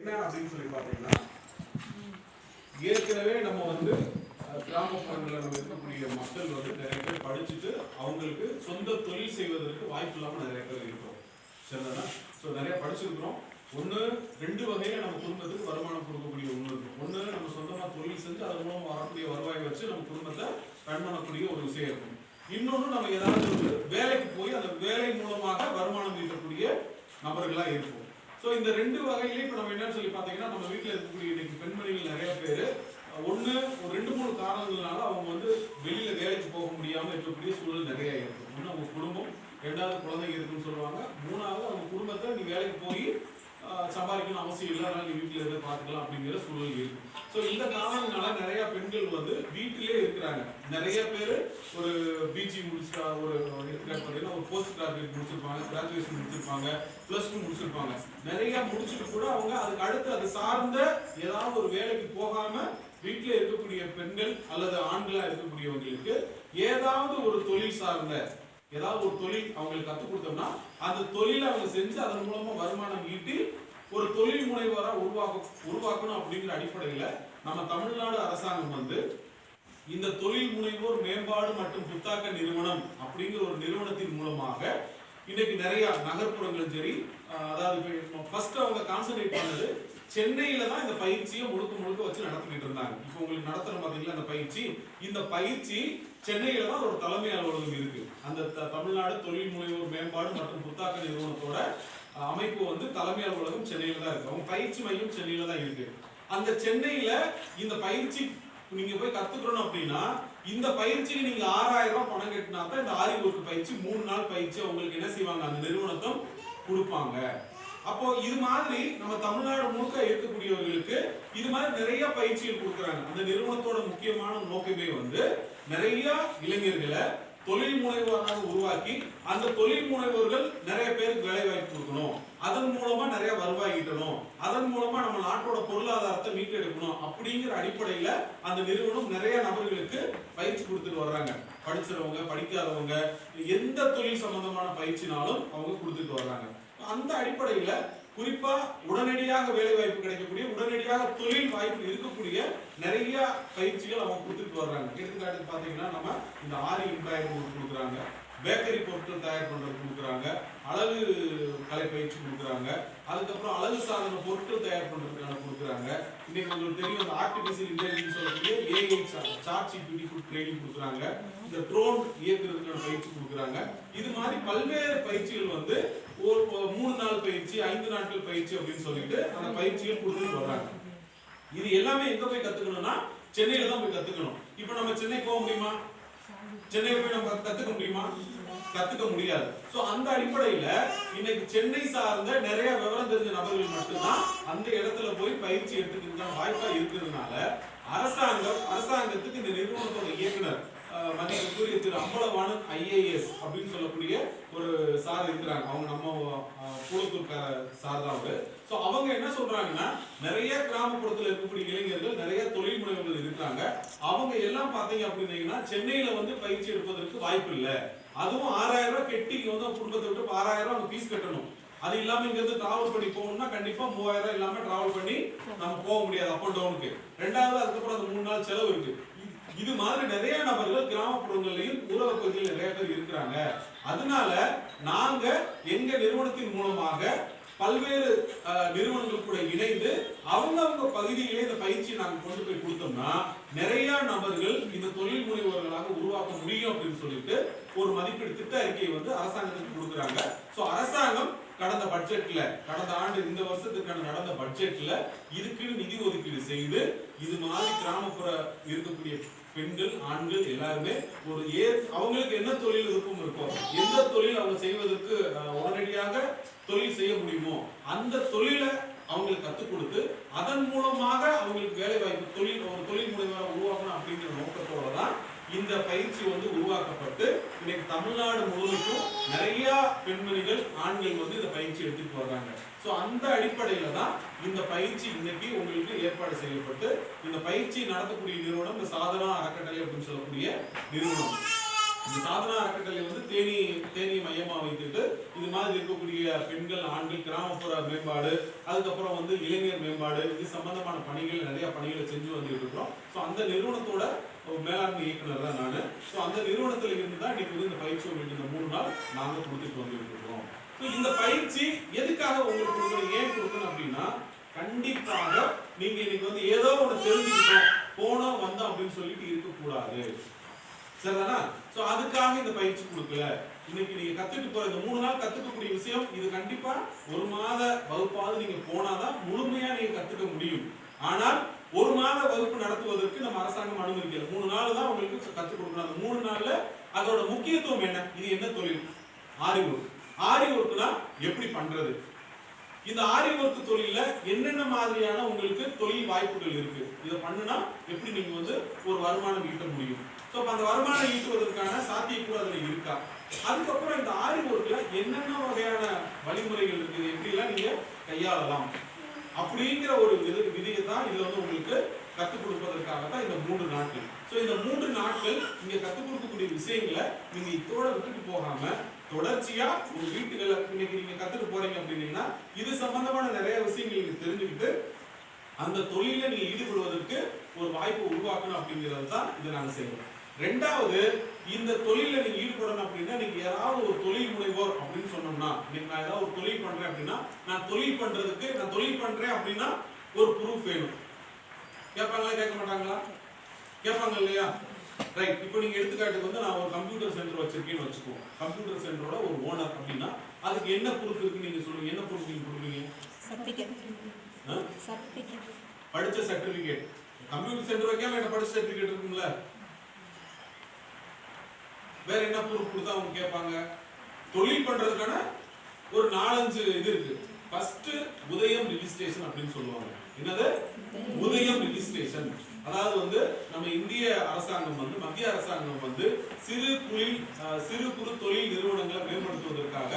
என்ன அப்படின்னு சொல்லி பார்த்தீங்கன்னா, ஏற்கனவே நம்ம வந்து கிராமப்புறங்களில் நம்ம இருக்கக்கூடிய மக்கள் வந்து நிறைய பேர் படிச்சுட்டு அவங்களுக்கு சொந்த தொழில் செய்வதற்கு வாய்ப்பு இல்லாமல் நிறைய பேர் இருக்கிறோம். சரிதானா? ஸோ நிறைய படிச்சிருக்கிறோம். ஒன்று ரெண்டு வகையில் நம்ம குடும்பத்துக்கு வருமானம் கொடுக்கக்கூடிய ஒன்று இருக்கும். ஒன்று நம்ம சொந்தமாக தொழில் செஞ்சு அதன் மூலம் வரக்கூடிய வருவாயை வச்சு நம்ம குடும்பத்தை ரன் பண்ணக்கூடிய ஒரு விஷயம் இருக்கும். இன்னொன்று நம்ம ஏதாவது ஒரு வேலைக்கு போய் அந்த வேலை மூலமாக வருமானம் ஈட்டக்கூடிய நபர்களாக இருக்கும். ஸோ இந்த ரெண்டு வகையிலையும் இப்போ நம்ம என்னன்னு சொல்லி பார்த்தீங்கன்னா, நம்ம வீட்டில் இருக்கக்கூடிய இன்னைக்கு பெண்மணிகள் நிறைய பேர் ஒன்று ஒரு 2-3 காரணங்களால அவங்க வந்து வெளியில வேலைக்கு போக முடியாமல் இருக்கக்கூடிய சூழல் நிறைய இருக்கும். ஒன்று அவங்க குடும்பம், ரெண்டாவது குழந்தைங்க இருக்குன்னு சொல்லுவாங்க, மூணாவது அவங்க குடும்பத்தை நீ வேலைக்கு போய் சம்பாதிக்கணும் அவசியம் இல்லை, அதனால நீ வீட்டில் இருந்து பார்த்துக்கலாம் அப்படிங்கிற சூழல் இருக்கு. ஸோ இந்த காரணங்களால நிறைய பெண்கள் வந்து வீட்டிலே இருக்கிறாங்க. நிறைய பேர் ஒரு பிஜி முடிச்சுட்டா ஒரு பார்த்தீங்கன்னா ஒரு போஸ்ட் கிராஜுவேட் முடிச்சிருப்பாங்க, கிராஜுவேஷன் முடிச்சிருப்பாங்க, +2 முடிச்சிருப்பாங்க. நிறைய முடிச்சுட்டு கூட அவங்க அதுக்கு அடுத்து அது சார்ந்த ஏதாவது ஒரு வேலைக்கு போகாம வீட்டில் இருக்கக்கூடிய பெண்கள் அல்லது ஆண்களா இருக்கக்கூடியவங்களுக்கு ஏதாவது ஒரு தொழில் சார்ந்த ஏதாவது ஒரு தொழில் அவங்களுக்கு கற்றுக் கொடுத்தோம்னா அந்த தொழிலை அவங்க செஞ்சு அதன் மூலமா வருமானம் ஈட்டி ஒரு தொழில் முனைவரா உருவாக்கணும் அப்படிங்கிற அடிப்படையில நம்ம தமிழ்நாடு அரசாங்கம் வந்து இந்த தொழில் முனைவோர் மேம்பாடு மற்றும் புத்தாக்க நிறுவனம் அப்படிங்கிற ஒரு நிறுவனத்தின் மூலமாக இன்னைக்கு நிறைய நகர்ப்புறங்களும் சரி, அதாவது ஃபர்ஸ்ட் அவங்க கான்சென்ட்ரேட் பண்ணது சென்னையில தான் இந்த பயிற்சியை முழுக்க வச்சு நடத்திக்கிட்டு இருந்தாங்க. இப்போ உங்களுக்கு நடத்துற பாத்தீங்களா இந்த பயிற்சி சென்னையில தான் ஒரு தலைமை அலுவலகம் இருக்கு. அந்த தமிழ்நாடு தொழில் முனைவோர் மேம்பாடு மற்றும் புத்தாக்க நிறுவனத்தோட அமைப்பு வந்து தலைமை அலுவலகம் சென்னையில தான் இருக்கு. அவங்க பயிற்சி மையம் சென்னையில தான் இருக்கு. அந்த சென்னையில இந்த பயிற்சி நீங்க போய் கத்துக்கணும் அப்படின்னா இந்த பயிற்சிக்கு நீங்க 6000 ரூபாய் பணம் கட்டினா தான் இந்த ஆரி ஒர்க் பயிற்சி 3 நாள் பயிற்சி உங்களுக்கு என்ன செய்வாங்க, அந்த நிறுவனத்தும் கொடுப்பாங்க. அப்போ இது மாதிரி நம்ம தமிழ்நாடு முழுக்க இருக்கக்கூடியவர்களுக்கு இது மாதிரி நிறைய பயிற்சிகள் கொடுக்குறாங்க. அந்த நிறுவனத்தோட முக்கியமான நோக்கமே வந்து நிறைய இளைஞர்களை தொழில் முனைவோராக உருவாக்கி அந்த தொழில் முனைவோர்கள் நிறைய பேருக்கு வேலை வாய்ப்பு கொடுக்கணும், அதன் மூலமா நிறைய வருவாய் ஈட்டணும், அதன் மூலமா நம்ம நாட்டோட பொருளாதாரத்தை மீட்டெடுக்கணும் அப்படிங்கிற அடிப்படையில அந்த நிறுவனம் நிறைய நபர்களுக்கு பயிற்சி கொடுத்துட்டு வர்றாங்க. படிச்சிருவங்க படிக்காதவங்க எந்த தொழில் சம்பந்தமான பயிற்சினாலும் அவங்க கொடுத்துட்டு வர்றாங்க. அந்த அடிப்படையில குறிப்பா உடனடியாக வேலை வாய்ப்பு கிடைக்கக்கூடிய உடனடியாக தொழில் வாய்ப்பு இருக்கக்கூடிய நிறைய பயிற்சிகள் அவங்க கொடுத்துட்டு வர்றாங்க. எடுத்துக்காட்டுக்கு பாத்தீங்கன்னா நம்ம இந்த ஆரி எம்ப்ராய்டரி கொடுக்குறாங்க, பேக்கரி பொருட்கள் தயார் பண்றது கொடுக்குறாங்க, அழகு கலை பயிற்சி கொடுக்குறாங்க, அதுக்கப்புறம் அழகு சாதன பொருட்கள் தயார் பண்றதுக்கான கொடுக்குறாங்க. இன்னைக்கு உங்களுக்கு தெரியும் இந்த ஆர்டிபிஷியல் இன்டெலிஜென்ஸ் சொல்லக்கூடிய AI சாட் ஜிபிடி ட்ரைனிங் கொடுக்குறாங்க, இந்த ட்ரோன் இயக்குறதுக்கான பயிற்சி கொடுக்குறாங்க. இது மாதிரி பல்வேறு பயிற்சிகள் வந்து ஒரு 3 நாள் பயிற்சி 5 நாட்கள் பயிற்சி அப்படின்னு சொல்லிட்டு அந்த பயிற்சிகள் கொடுத்துட்டு வர்றாங்க. இது எல்லாமே எங்க போய் கத்துக்கணும்னா சென்னையில தான் போய் கத்துக்கணும். இப்போ நம்ம சென்னை போக முடியுமா? சென்னையில போய் நம்ம கத்துக்க முடியுமா? கத்துக்க முடியாது. சோ அந்த அடிப்படையில இன்னைக்கு சென்னை சார்ந்த நிறைய விவரம் தெரிஞ்ச நபர்கள் மட்டும்தான் அந்த இடத்துல போய் பயிற்சி எடுத்துக்கிறதுக்கான வாய்ப்பா இருக்கிறதுனால அரசாங்கத்துக்கு இந்த நிறுவனத்தோட இயக்குனர் மதிப்புக்குரிய திரு அம்பலவாணன் IAS அப்படின்னு சொல்லக்கூடிய ஒரு சார் இருக்கிறாங்க. அவங்க நம்ம கூலத்தூர்கார சார் தான் அவரு. சோ அவங்க என்ன சொல்றாங்கன்னா, நிறைய கிராமப்புறத்துல இருக்கக்கூடிய இளைஞர்கள் நிறைய தொழில் முனைவர்கள் இருக்காங்க. அவங்க எல்லாம் பாத்தீங்க அப்படின்னா சென்னையில வந்து பயிற்சி எடுப்பதற்கு வாய்ப்பு இல்லை. அதுவும் 6000 ரூபாய் கெட்டி வந்து குடும்பத்தை விட்டு 6000 ரூபாய் அவங்க ஃபீஸ் கட்டணும். அது இல்லாம இங்க இருந்து டிராவல் பண்ணி போகணும்னா கண்டிப்பா 3000 இல்லாம டிராவல் பண்ணி நம்ம போக முடியாது அப் அண்ட் டவுனுக்கு. ரெண்டாவது அதுக்கப்புறம் அந்த 3 நாள் செலவு இருக்கு. இது மாதிரி நிறைய நபர்கள் கிராமப்புறங்களையும் ஊரக பகுதியில் நிறைய பேர் இருக்கிறாங்க. அதனால நாங்க எங்க நிறுவனத்தின் மூலமாக பல்வேறு நிறுவனங்கள் கூட இணைந்து அவங்க பகுதியிலே இந்த பயிற்சியை நாங்க கொண்டு போய் கொடுத்தோம்னா நிறைய நபர்கள் இந்த தொழில் முனைவோர்களாக உருவாக்க முடியும் அப்படின்னு சொல்லிட்டு ஒரு மதிப்பீடு திட்ட அறிக்கையை வந்து அரசாங்கத்துக்கு கொடுக்குறாங்க. சோ அரசாங்கம் கடந்த பட்ஜெட்ல கடந்த ஆண்டு இந்த வருஷத்துக்கான நடந்த பட்ஜெட்ல இதுக்கு நிதி ஒதுக்கீடு செய்து இது மாதிரி கிராமப்புற இருக்கக்கூடிய பெண்கள் ஆண்கள் எல்லாருமே ஒரு அவங்களுக்கு என்ன தொழில் விருப்பம் இருக்கோ, எந்த தொழில் அவங்க செய்வதற்கு உடனடியாக தொழில் செய்ய முடியுமோ அந்த தொழிலை அவங்களுக்கு கற்றுக் கொடுத்து அதன் மூலமாக அவங்களுக்கு வேலை வாய்ப்பு ஒரு தொழில் முனைவராக உருவாக்கணும் அப்படிங்கிற நோக்கத்தோட தான் இந்த பயிற்சி வந்து உருவாக்கப்பட்டு இன்னைக்கு தமிழ்நாடு முழுவதும் நிறைய பெண்மணிகள் ஆண்கள் வந்து இந்த பயிற்சி எடுத்துட்டு வர்றாங்க. சோ அந்த அடிப்படையில தான் இந்த பயிற்சி இன்னைக்கு உங்களுக்கு ஏற்பாடு செய்யப்பட்டு இந்த பயிற்சி நடத்தக்கூடிய நிறுவனம் இந்த சாதனா அறக்கட்டளை அப்படின்னு சொல்லக்கூடிய நிறுவனம். இந்த சாதனா அறக்கட்டளை வந்து தேனி மையமா வைத்துட்டு இது மாதிரி இருக்கக்கூடிய பெண்கள் ஆண்கள் கிராமப்புற மேம்பாடு, அதுக்கப்புறம் வந்து இளைஞர் மேம்பாடு, இது சம்பந்தமான பணிகள் நிறைய பணிகளை செஞ்சு வந்துட்டு இருக்கிறோம். ஸோ அந்த நிறுவனத்தோட மேலாண்மை இயக்குனர் தான் நான். ஸோ அந்த நிறுவனத்துல இருந்து தான் இன்னைக்கு இந்த பயிற்சி உங்களுக்கு இந்த 3 நாள் நாங்கள் கொடுத்துட்டு வந்துட்டு இருக்கோம். ஸோ இந்த பயிற்சி எதுக்காக உங்களுக்கு கொடுக்கணும், ஏன் கொடுக்கணும் அப்படின்னா, கண்டிப்பாக நீங்க இன்னைக்கு வந்து ஏதோ ஒன்று தெரிஞ்சுக்கிட்டோம் போனோம் வந்தோம் அப்படின்னு சொல்லிட்டு இருக்கக்கூடாது. சரிதானா? சோ அதுக்காக இந்த பயிற்சி கொடுக்கல. இன்னைக்கு நீங்க கத்துட்டு போற இந்த 3 நாள் கத்துக்கக்கூடிய விஷயம் இது கண்டிப்பா 1 மாத வகுப்பாவது நீங்க போனாதான் முழுமையா நீங்க கத்துக்க முடியும். ஆனால் 1 மாத வகுப்பு நடத்துவதற்கு நம்ம அரசாங்கம் அனுமதிக்கல. 3 நாள் தான் உங்களுக்கு கத்துக் கொடுக்கணும். அந்த 3 நாள்ல அதோட முக்கியத்துவம் என்ன, இது என்ன தொழில், ஆரி ஒர்க். ஆரி ஒர்க்னா எப்படி பண்றது, இந்த ஆரி ஒர்க் தொழில என்னென்ன மாதிரியான உங்களுக்கு தொழில் வாய்ப்புகள் இருக்கு, இதை பண்ணுனா எப்படி நீங்க வந்து ஒரு வருமானம் ஈட்ட முடியும். சோ அந்த வருமானம் ஈட்டுவதற்கான சாத்தியக்கூறு அதுல இருக்கா. அதுக்கப்புறம் இந்த ஆரி ஒர்க்ல என்னென்ன வகையான வழிமுறைகள் இருக்குது, எப்படி எல்லாம் நீங்க கையாளலாம் அப்படிங்கிற ஒரு விதியை தான் இதுல வந்து உங்களுக்கு கத்துக் கொடுப்பதற்காக தான் இந்த 3 நாட்கள். சோ இந்த 3 நாட்கள் நீங்க கத்துக் கொடுக்கக்கூடிய விஷயங்களை நீங்க இதோட விட்டுட்டு போகாம தொடர்ச்சியா உங்க வீட்டுல இன்னைக்கு நீங்க கத்துட்டு போறீங்க அப்படின்னீங்கன்னா இது சம்பந்தமான நிறைய விஷயங்கள் நீங்க தெரிஞ்சுக்கிட்டு அந்த தொழில நீங்க ஈடுபடுவதற்கு ஒரு வாய்ப்பை உருவாக்கணும் அப்படிங்கிறது தான் இதை நாங்க செய்யறோம். ரெண்டாவது, இந்த தொழில நீங்க ஈடுபடணும் அப்படின்னா நீங்க யாராவது ஒரு தொழில் முனைவோர் அப்படின்னு சொன்னோம்னா, இன்னைக்கு நான் ஏதாவது ஒரு தொழில் பண்றேன் அப்படின்னா, நான் தொழில் பண்றேன் அப்படின்னா ஒரு ப்ரூஃப் வேணும். கேட்பாங்களா கேட்க மாட்டாங்களா? கேட்பாங்க இல்லையா? ரைட். இப்போ நீங்க எடுத்துக்காட்டுக்கு வந்து நான் ஒரு கம்ப்யூட்டர் சென்டர் வச்சிருக்கேன்னு வச்சுக்கோங்க. கம்ப்யூட்டர் சென்டரோட ஒரு ஓனர் அப்படின்னா அதுக்கு என்ன ப்ரூஃப் இருக்கு நீங்க சொல்லுங்க. என்ன ப்ரூஃப் நீங்க கொடுப்பீங்க? சர்டிபிகேட். படிச்ச சர்டிபிகேட். கம்ப்யூட்டர் சென்டர் வைக்காம என்ன படிச்ச சர்டிபிகேட் இருக்கும்ல, வேற என்ன ப்ரூஃப் கொடுத்தா அவங்க கேட்பாங்க? தொழில் பண்றதுக்கான ஒரு 4-5 இது இருக்கு. ஃபர்ஸ்ட் உதயம் ரிஜிஸ்ட்ரேஷன் அப்படின்னு சொல்லுவாங்க. என்னது? உதயம் ரிஜிஸ்ட்ரேஷன். அதாவது வந்து நம்ம இந்திய அரசாங்கம் வந்து மத்திய அரசாங்கம் வந்து சிறு குறு தொழில் நிறுவனங்களை மேம்படுத்துவதற்காக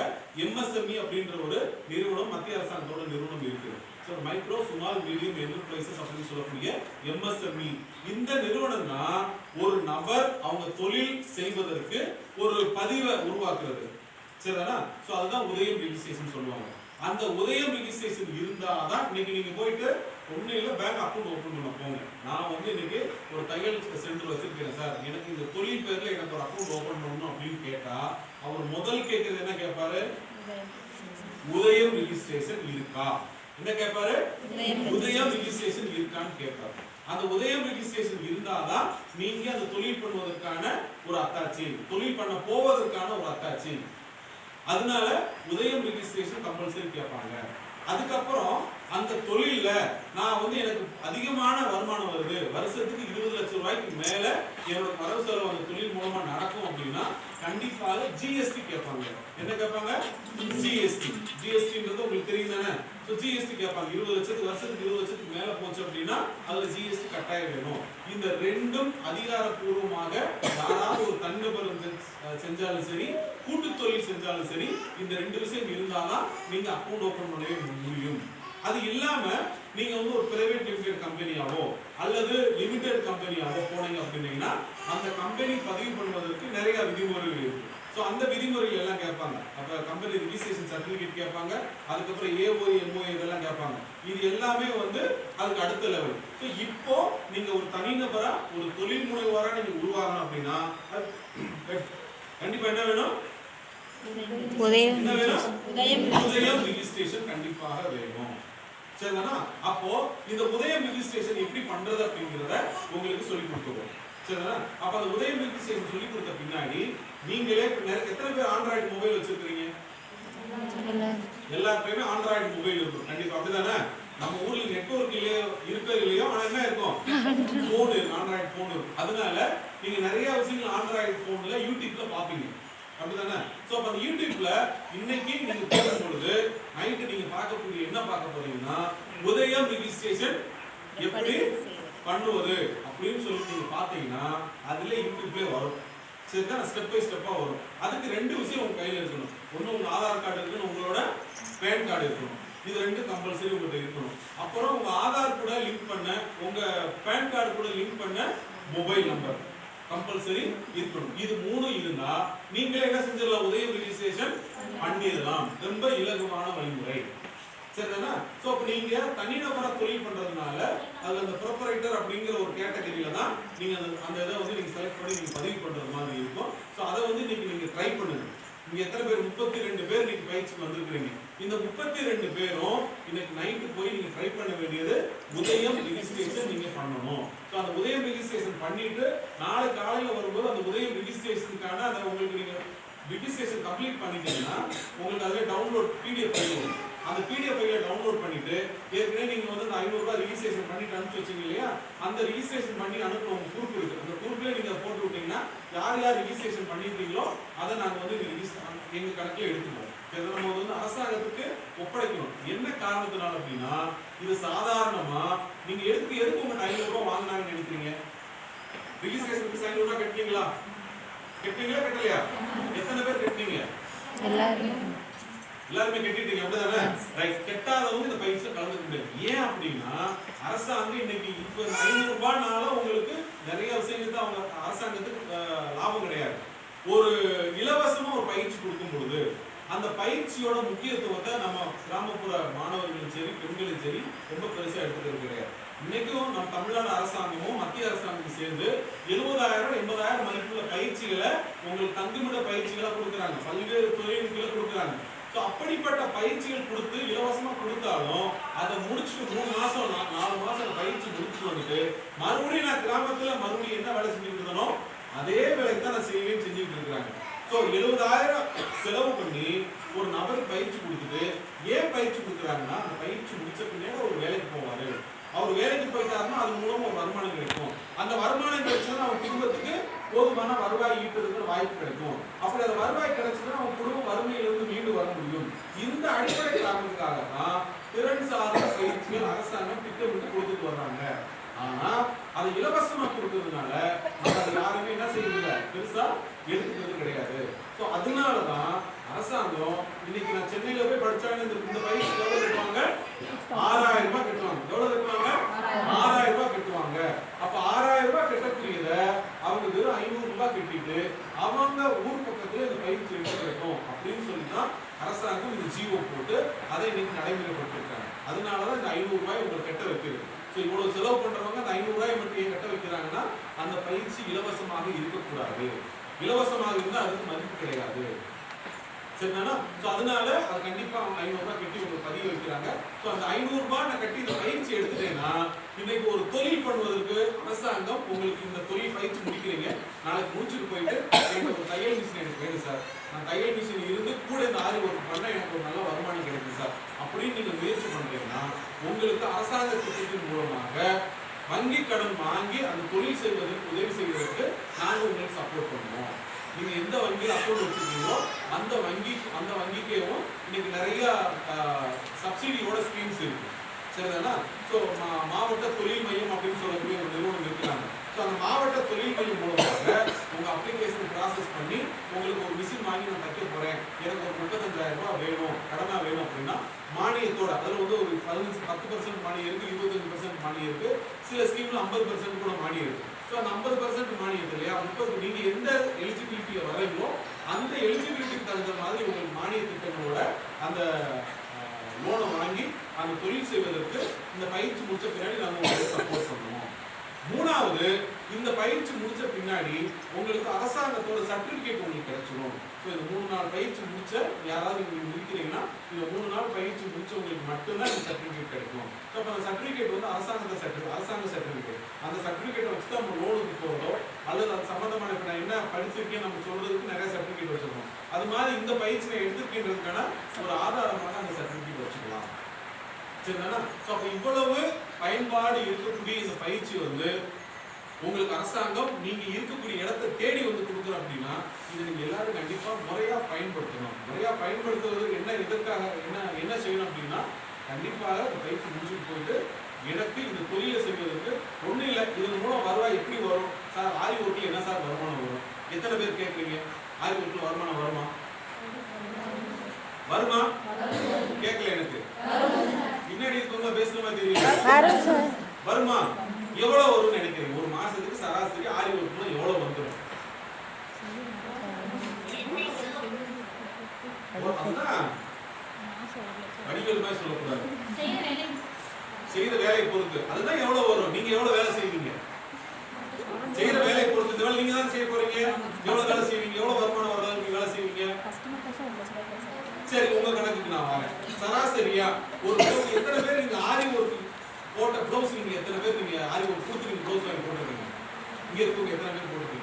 MSME அப்படின்ற ஒரு நிறுவனம் மத்திய அரசாங்கத்தோட நிறுவனம் இருக்கு. So micro small medium enterprises அப்படின்னு சொல்லக்கூடிய MSME இந்த நிறுவனம் தான் ஒரு நபர் அவங்க தொழில் செய்வதற்கு ஒரு பதிவை உருவாக்குறது. சரிதானா? ஸோ அதுதான் உதயம் ரிஜிஸ்ட்ரேஷன் சொல்லுவாங்க. அந்த உதயம் ரிஜிஸ்ட்ரேஷன் இருந்தாதான் இன்னைக்கு நீங்க போயிட்டு ஒன்னும் இல்லை பேங்க் அக்கௌண்ட் ஓப்பன் பண்ண போங்க. நான் வந்து இன்னைக்கு ஒரு தையல் சென்டர் வச்சிருக்கேன் சார், எனக்கு இந்த தொழில் பேர்ல எனக்கு ஒரு அக்கௌண்ட் ஓப்பன் பண்ணணும் அப்படின்னு கேட்டா அவர் முதல் கேட்கறது என்ன கேட்பாரு? உதயம் ரிஜிஸ்ட்ரேஷன் இருக்கா. என்ன கேட்பாரு? உதயம் ரிஜிஸ்ட்ரேஷன் இருக்கான்னு கேட்பாரு. அந்த உதயம் ரிஜிஸ்ட்ரேஷன் இருந்தாதான் நீங்க அந்த தொழில் பண்ணுவதற்கான ஒரு அத்தாட்சி, தொழில் பண்ண போவதற்கான ஒரு அத்தாட்சி. அதனால உதயம் ரிஜிஸ்ட்ரேஷன் கம்பல்சரி கேட்பாங்க. அதுக்கப்புறம் அந்த தொழில நான் வந்து எனக்கு அதிகமான வருமானம் வருது, வருஷத்துக்கு 20 லட்சம் ரூபாய்க்கு மேல என்னோட வரவு செலவு அந்த தொழில் மூலமா நடக்கும் அப்படின்னா கண்டிப்பாக GST கேட்பாங்க. என்ன கேட்பாங்க? GSTன்றது உங்களுக்கு தெரியும் தானே? ஸோ GST கேட்பாங்க. 20 லட்சத்துக்கு வருஷத்துக்கு 20 லட்சத்துக்கு மேல போச்சு அப்படின்னா அதுல GST கட்டாயம் வேணும். இந்த ரெண்டும் அதிகாரப்பூர்வமாக யாராவது ஒரு தனிநபர் செஞ்சாலும் சரி, கூட்டு தொழில் செஞ்சாலும் சரி, இந்த 2 விஷயம் இருந்தாதான் நீங்க அக்கௌண்ட் ஓபன் பண்ணவே முடியும். அது இல்லாம நீங்க வந்து ஒரு பிரைவேட் லிமிடெட் கம்பெனியாவோ அல்லது லிமிடெட் கம்பெனியாவோ போனீங்க அப்படின்னீங்கன்னா அந்த கம்பெனி பதிவு பண்ணுவதற்கு நிறைய விதிமுறைகள் இருக்கு. ஸோ அந்த விதிமுறைகள் எல்லாம் கேட்பாங்க. அப்ப கம்பெனி ரிஜிஸ்ட்ரேஷன் சர்டிபிகேட் கேட்பாங்க, அதுக்கப்புறம் AOI MOI இதெல்லாம் கேட்பாங்க. இது எல்லாமே வந்து அதுக்கு அடுத்த லெவல். ஸோ இப்போ நீங்க ஒரு தனிநபரா ஒரு தொழில் முனைவோரா நீங்க உருவாகணும் அப்படின்னா கண்டிப்பா என்ன வேணும்? உதயம் ரிஜிஸ்ட்ரேஷன் கண்டிப்பாக வேணும். சரிதானா? அப்போ இந்த உதயம் ரிஜிஸ்ட்ரேஷன் எப்படி பண்றது அப்படிங்கறத உங்களுக்கு சொல்லி கொடுத்துருவோம். சரிதானா? அப்ப அந்த உதயம் ரிஜிஸ்ட்ரேஷன் சொல்லி கொடுத்த பின்னாடி நீங்களே எத்தனை பேர் ஆண்ட்ராய்டு மொபைல் வச்சிருக்கீங்க? எல்லாருக்குமே ஆண்ட்ராய்டு மொபைல் இருக்கும் கண்டிப்பா, அப்படிதானே? நம்ம ஊர்ல நெட்வொர்க் இருக்கோ இல்லையோ, ஆனா என்ன இருக்கும்? போன், ஆண்ட்ராய்டு போன் இருக்கும். அதனால நீங்க நிறைய விஷயங்கள் ஆண்ட்ராய்டு போன்ல யூடியூப்ல பாப்பீங்க, அப்படிதானே? சோ அப்ப அந்த யூடியூப்ல இன்னைக்கு நீங்க போகும் பொழுது நைட்டு நீங்க பார்க்கக்கூடிய என்ன பார்க்க போறீங்கன்னா உதயம் ரிஜிஸ்ட்ரேஷன் எப்படி பண்ணுவது அப்படின்னு சொல்லி நீங்க பாத்தீங்கன்னா அதுல யூடியூப்ல வரும். சரிதான்? ஸ்டெப் பை ஸ்டெப்பா வரும். அதுக்கு 2 விஷயம் உங்க கையில இருக்கணும். ஒண்ணு உங்க ஆதார் கார்டு இருக்கணும், உங்களோட பேன் கார்டு இருக்கணும். இது 2 கம்பல்சரி உங்கள்கிட்ட இருக்கணும். அப்புறம் உங்க ஆதார் கூட லிங்க் பண்ண, உங்க பேன் கார்டு கூட லிங்க் பண்ண மொபைல் நம்பர் கம்பல்சரி இருக்கணும். இது 3 இருந்தா நீங்களே என்ன செஞ்சிடலாம், உதயம் ரிஜிஸ்ட்ரேஷன் பண்ணிடலாம். ரொம்ப இலகுவான வழிமுறை. சரிதானா? சோ அப்ப நீங்க தனிநபரா தொழில் பண்றதுனால அது அந்த ப்ரொப்ரைட்டர் அப்படிங்கிற ஒரு கேட்டகரியில தான் நீங்க அந்த இதை வந்து நீங்க செலக்ட் பண்ணி நீங்க பதிவு பண்றது மாதிரி இருக்கும். சோ அதை வந்து நீங்க ட்ரை பண்ணுங்க. இங்க எத்தனை பேர் 32 பேர் நீங்க பயிற்சிக்கு வந்திருக்கீங்க. இந்த 32 பேரும் இன்னைக்கு நைட்டு போய் நீங்க ட்ரை பண்ண வேண்டியது உதயம் ரிஜிஸ்ட்ரேஷன் நீங்க பண்ணணும். சோ அந்த உதயம் ரிஜிஸ்ட்ரேஷன் பண்ணிட்டு நாளை காலையில வரும்போது அந்த உதயம் ரிஜிஸ்ட்ரேஷனுக்கான அந்த உங்களுக்கு நீங்க ரிஜிஸ்ட்ரேஷன் கம்ப்ளீட் பண்ணிட்டீங்கன்னா உங்களுக்கு அதுல டவுன்லோட் பிடிஎஃப் ஃபைல் வரும். அந்த பிடிஎஃப் ஃபைலை டவுன்லோட் பண்ணிட்டு ஏற்கனவே நீங்க வந்து அந்த 500 ரூபாய் ரிஜிஸ்ட்ரேஷன் பண்ணிட்டு அனுப்பிச்சு வச்சீங்க இல்லையா, அந்த ரிஜிஸ்ட்ரேஷன் பண்ணி அனுப்புற உங்க குரூப் இருக்கு. அந்த குரூப்ல நீங்க போட்டு விட்டீங்கன்னா யார் யார் ரிஜிஸ்ட்ரேஷன் பண்ணிருக்கீங்களோ அதை நாங்க வந்து எங்க கணக்கில் எடுத்துக்குவோம். இதை நம்ம வந்து அரசாங்கத்துக்கு ஒப்படைக்கணும். என்ன காரணத்தினால அப்படின்னா இது சாதாரணமா நீங்க எதுக்கு உங்க 500 ரூபாய் வாங்கினாங்கன்னு நினைக்கிறீங்க? ரிஜிஸ்ட்ரேஷனுக்கு 500 ரூபாய் கட்டினீங்களா கட்டலையா? எத்தனை பேர் கட்டினீங்க? எல்லாருமே கட்டிட்டீங்க அப்படிதானே? ரைட். கட்டாதவங்க இந்த பயிற்சியில கலந்துக்க முடியாது. ஏன் அப்படின்னா அரசாங்கம் இன்னைக்கு இப்ப 500 ரூபாய்னால உங்களுக்கு நிறைய விஷயங்களுக்கு அவங்க அரசாங்கத்துக்கு லாபம் கிடையாது. ஒரு இலவசமா ஒரு பயிற்சி கொடுக்கும் பொழுது அந்த பயிற்சியோட முக்கியத்துவத்தை நம்ம கிராமப்புற மாணவர்களும் சரி பெண்களும் சரி ரொம்ப பெருசா எடுத்துக்கிறது கிடையாது. இன்னைக்கும் நம்ம தமிழ்நாடு அரசாங்கமும் மத்திய அரசாங்கமும் சேர்ந்து 70,000 80,000 மதிப்புள்ள பயிற்சிகளை உங்களுக்கு தங்குமிட பயிற்சிகளா கொடுக்குறாங்க. பல்வேறு தொழில்களை கொடுக்குறாங்க. அப்படிப்பட்ட பயிற்சிகள் கொடுத்து இலவசமா கொடுத்தாலும் அதை முடிச்சுட்டு 3 மாசம் 4 மாசம் பயிற்சி முடிச்சுட்டு வந்துட்டு மறுபடியும் நான் கிராமத்துல மறுபடியும் என்ன வேலை செஞ்சுட்டு இருந்தனோ அதே வேலைக்கு தான் நான் செய்வேன்னு செஞ்சுட்டு இருக்கிறாங்க. ஸோ 70,000 செலவு பண்ணி ஒரு நபருக்கு பயிற்சி கொடுத்துட்டு ஏன் பயிற்சி கொடுக்குறாங்கன்னா அந்த பயிற்சி முடிச்ச பின்னாடி ஒரு வேலைக்கு போவாரு. அவர் வேலைக்கு போயிட்டாருன்னா அது மூலமா ஒரு வருமானம் கிடைக்கும். அந்த வருமானம் கிடைச்சா அவங்க குடும்பத்துக்கு போதுமான வருவாய் ஈட்டுறதுக்கு வாய்ப்பு கிடைக்கும். அப்படி அந்த வருவாய் கிடைச்சதுன்னா அவங்க குடும்பம் வறுமையிலிருந்து மீண்டு வர முடியும். இந்த அடிப்படை காரணத்துக்காக தான் திறன் சார்ந்த பயிற்சிகள் அரசாங்கம் திட்டமிட்டு கொடுத்துட்டு வர்றாங்க. ஆனா அது இலவசமா கொடுத்ததுனால அது யாருமே என்ன செய்யறதில்ல, பெருசா எடுத்துக்கிறது கிடையாது. ஸோ அதனாலதான் அரசாங்கம் இன்னைக்கு நான் சென்னையில போய் படிச்சாங்க இந்த பயிற்சி எவ்வளவு கட்டுவாங்க? 6,000 ரூபாய் கட்டுவாங்க. எவ்வளவு கட்டுவாங்க? 6,000 ரூபாய் கட்டுவாங்க. அப்ப 6,000 ரூபாய் கட்டக்கூடியத அவங்க வெறும் 500 ரூபாய் கட்டிட்டு அவங்க ஊர் பக்கத்துல இந்த பயிற்சி கிடைக்கும் அப்படின்னு சொல்லிதான் அரசாங்கம் இந்த ஜீவோ போட்டு அதை இன்னைக்கு நடைமுறைப்படுத்திருக்காங்க. அதனாலதான் இந்த 500 ரூபாய் உங்களுக்கு கட்ட வைக்கிறது. ஸோ இவ்வளவு செலவு பண்றவங்க அந்த 500 ரூபாய் மட்டும் ஏன் கட்ட வைக்கிறாங்கன்னா அந்த பயிற்சி இலவசமாக இருக்கக்கூடாது. இலவசமாக இருந்தா அதுக்கு மதிப்பு கிடையாது. சரிதானா? ஸோ அதனால அது கண்டிப்பா 500 ரூபாய் கட்டி உங்களுக்கு பதிவு வைக்கிறாங்க. ஸோ அந்த 500 ரூபாய் நான் கட்டி இந்த பயிற்சி எடுத்துட்டேன்னா இன்னைக்கு ஒரு தொழில் பண்ணுவதற்கு அரசாங்கம் உங்களுக்கு இந்த தொழில் பயிற்சி முடிக்கிறீங்க, நாளைக்கு முடிச்சுட்டு போயிட்டு எனக்கு ஒரு தையல் மிஷின் எனக்கு வேணும் சார், நான் தையல் மிஷின் இருந்து கூட இந்த ஆரி ஒர்க் பண்ண எனக்கு ஒரு நல்ல வருமானம் கிடைக்கும் சார் அப்படின்னு நீங்க முயற்சி பண்றீங்கன்னா உங்களுக்கு அரசாங்க திட்டத்தின் மூலமாக வங்கி கடன் வாங்கி அந்த தொழில் செய்வதற்கு உதவி செய்வதற்கு நாங்கள் உங்களுக்கு சப்போர்ட் பண்ணுவோம். நீங்க எந்த வங்கியில் அக்கௌண்ட் வச்சிருக்கீங்களோ அந்த வங்கிக்கும் இன்னைக்கு நிறைய சப்சிடியோட ஸ்கீம்ஸ் இருக்கு. சரிதானா? ஸோ மாவட்ட தொழில் மையம் அப்படின்னு சொல்லக்கூடிய ஒரு நிறுவனம் இருக்கிறாங்க. ஸோ அந்த மாவட்ட தொழில் மையம் மூலமாக உங்க அப்ளிகேஷன் ப்ராசஸ் பண்ணி உங்களுக்கு ஒரு மிஷின் வாங்கி நான் தைக்க போறேன், எனக்கு ஒரு 35,000 ரூபாய் வேணும், கடனா வேணும் அப்படின்னா மானியத்தோட அதில் வந்து ஒரு 10% மானியம் இருக்கு, 25% மானியம் இருக்கு, சில ஸ்கீம்ல 50% கூட மானியம் இருக்கு. ஸோ அந்த 50% மானியத்து இல்லையா 30 நீங்க எந்த எலிஜிபிலிட்டியை வரைங்களோ அந்த எலிஜிபிலிட்டிக்கு தகுந்த மாதிரி உங்களுக்கு மானிய திட்டங்களோட அந்த லோனை வாங்கி அந்த தொழில் செய்வதற்கு இந்த பயிற்சி முடிச்ச பின்னாடி நாங்கள் உங்களுக்கு சப்போர்ட் பண்ணுவோம். மூணாவது, இந்த பயிற்சி முடிச்ச பின்னாடி உங்களுக்கு அரசாங்கத்தோட சர்டிபிகேட் உங்களுக்கு கிடைச்சிடும். ஸோ இந்த 3 நாள் பயிற்சி முடிச்ச யாராவது நீங்க முடிக்கிறீங்கன்னா இந்த 3 நாள் பயிற்சி முடிச்சவங்களுக்கு மட்டும்தான் இந்த சர்டிபிகேட் கிடைக்கும். ஸோ அப்போ அந்த சர்டிபிகேட் வந்து அரசாங்க சர்டிபிகேட். அந்த சர்டிபிகேட்டை வச்சு தான் நம்ம லோனுக்கு போகிறதோ அல்லது அது சம்பந்தமான இப்போ நான் என்ன படிச்சிருக்கேன் நம்ம சொல்றதுக்கு நிறைய சர்டிபிகேட் வச்சிருக்கோம். அது மாதிரி இந்த பயிற்சி நான் எடுத்துருக்கேன்றதுக்கான ஒரு ஆதாரமாக அந்த சர்டிபிகேட் வச்சுக்கலாம். சரிதானா? ஸோ அப்போ இவ்வளவு பயன்பாடு இருக்கக்கூடிய இந்த பயிற்சி வந்து உங்களுக்கு அரசாங்கம் நீங்க இருக்கக்கூடிய இடத்தை தேடி வந்து கொடுக்குறோம் அப்படின்னா இதை நீங்க எல்லாரும் கண்டிப்பா முறையா பயன்படுத்தணும். முறையா பயன்படுத்துவது எதற்காக என்ன செய்யணும் அப்படின்னா கண்டிப்பாக இந்த பயிற்சி முடிச்சுட்டு போயிட்டு எனக்கு இந்த தொழிலை செய்வதற்கு ஒன்றும் இல்லை, இதன் மூலம் வருவாய் எப்படி வரும் சார்? ஆரி ஒர்க்கில் என்ன சார் வருமானம் வரும்? எத்தனை பேர் கேட்குறீங்க? ஆரி ஒர்க்கில் வருமானம் வருமா? கேட்கல எனக்கு பின்னாடி இருக்கவங்க பேசுற மாதிரி தெரியும். வருமா? எவ்வளவு வரும்னு நினைக்கிறீங்க? ஒரு மாசத்துக்கு சராசரி ஆரி ஒர்க்னா எவ்வளவு வந்துடும்? அப்படின்னா வடிகள் மாதிரி சொல்லக்கூடாது. செய்த வேலையை பொறுத்து அதுதான் எவ்வளவு வரும். நீங்க எவ்வளவு வேலை செய்வீங்க, செய்யற வேலையை பொறுத்து. இந்த வேலை நீங்க தான் செய்ய போறீங்க, எவ்வளவு வேலை செய்வீங்க, எவ்வளவு வருமானம் வர அளவுக்கு வேலை செய்வீங்க. சரி, உங்க கணக்குக்கு நான் வரேன். சராசரியா ஒரு எத்தனை பேர் நீங்க ஆரி ஒர்க் போட்ட ப்ளவுஸ், நீங்க எத்தனை பேர் நீங்க ஆரி ஒர்க் கொடுத்துருக்கீங்க, ப்ளவுஸ் வாங்கி போட்டுருக்கீங்க? இங்க இருக்கவங்க எத்தனை பேர் போட்டுருக்கீங்க?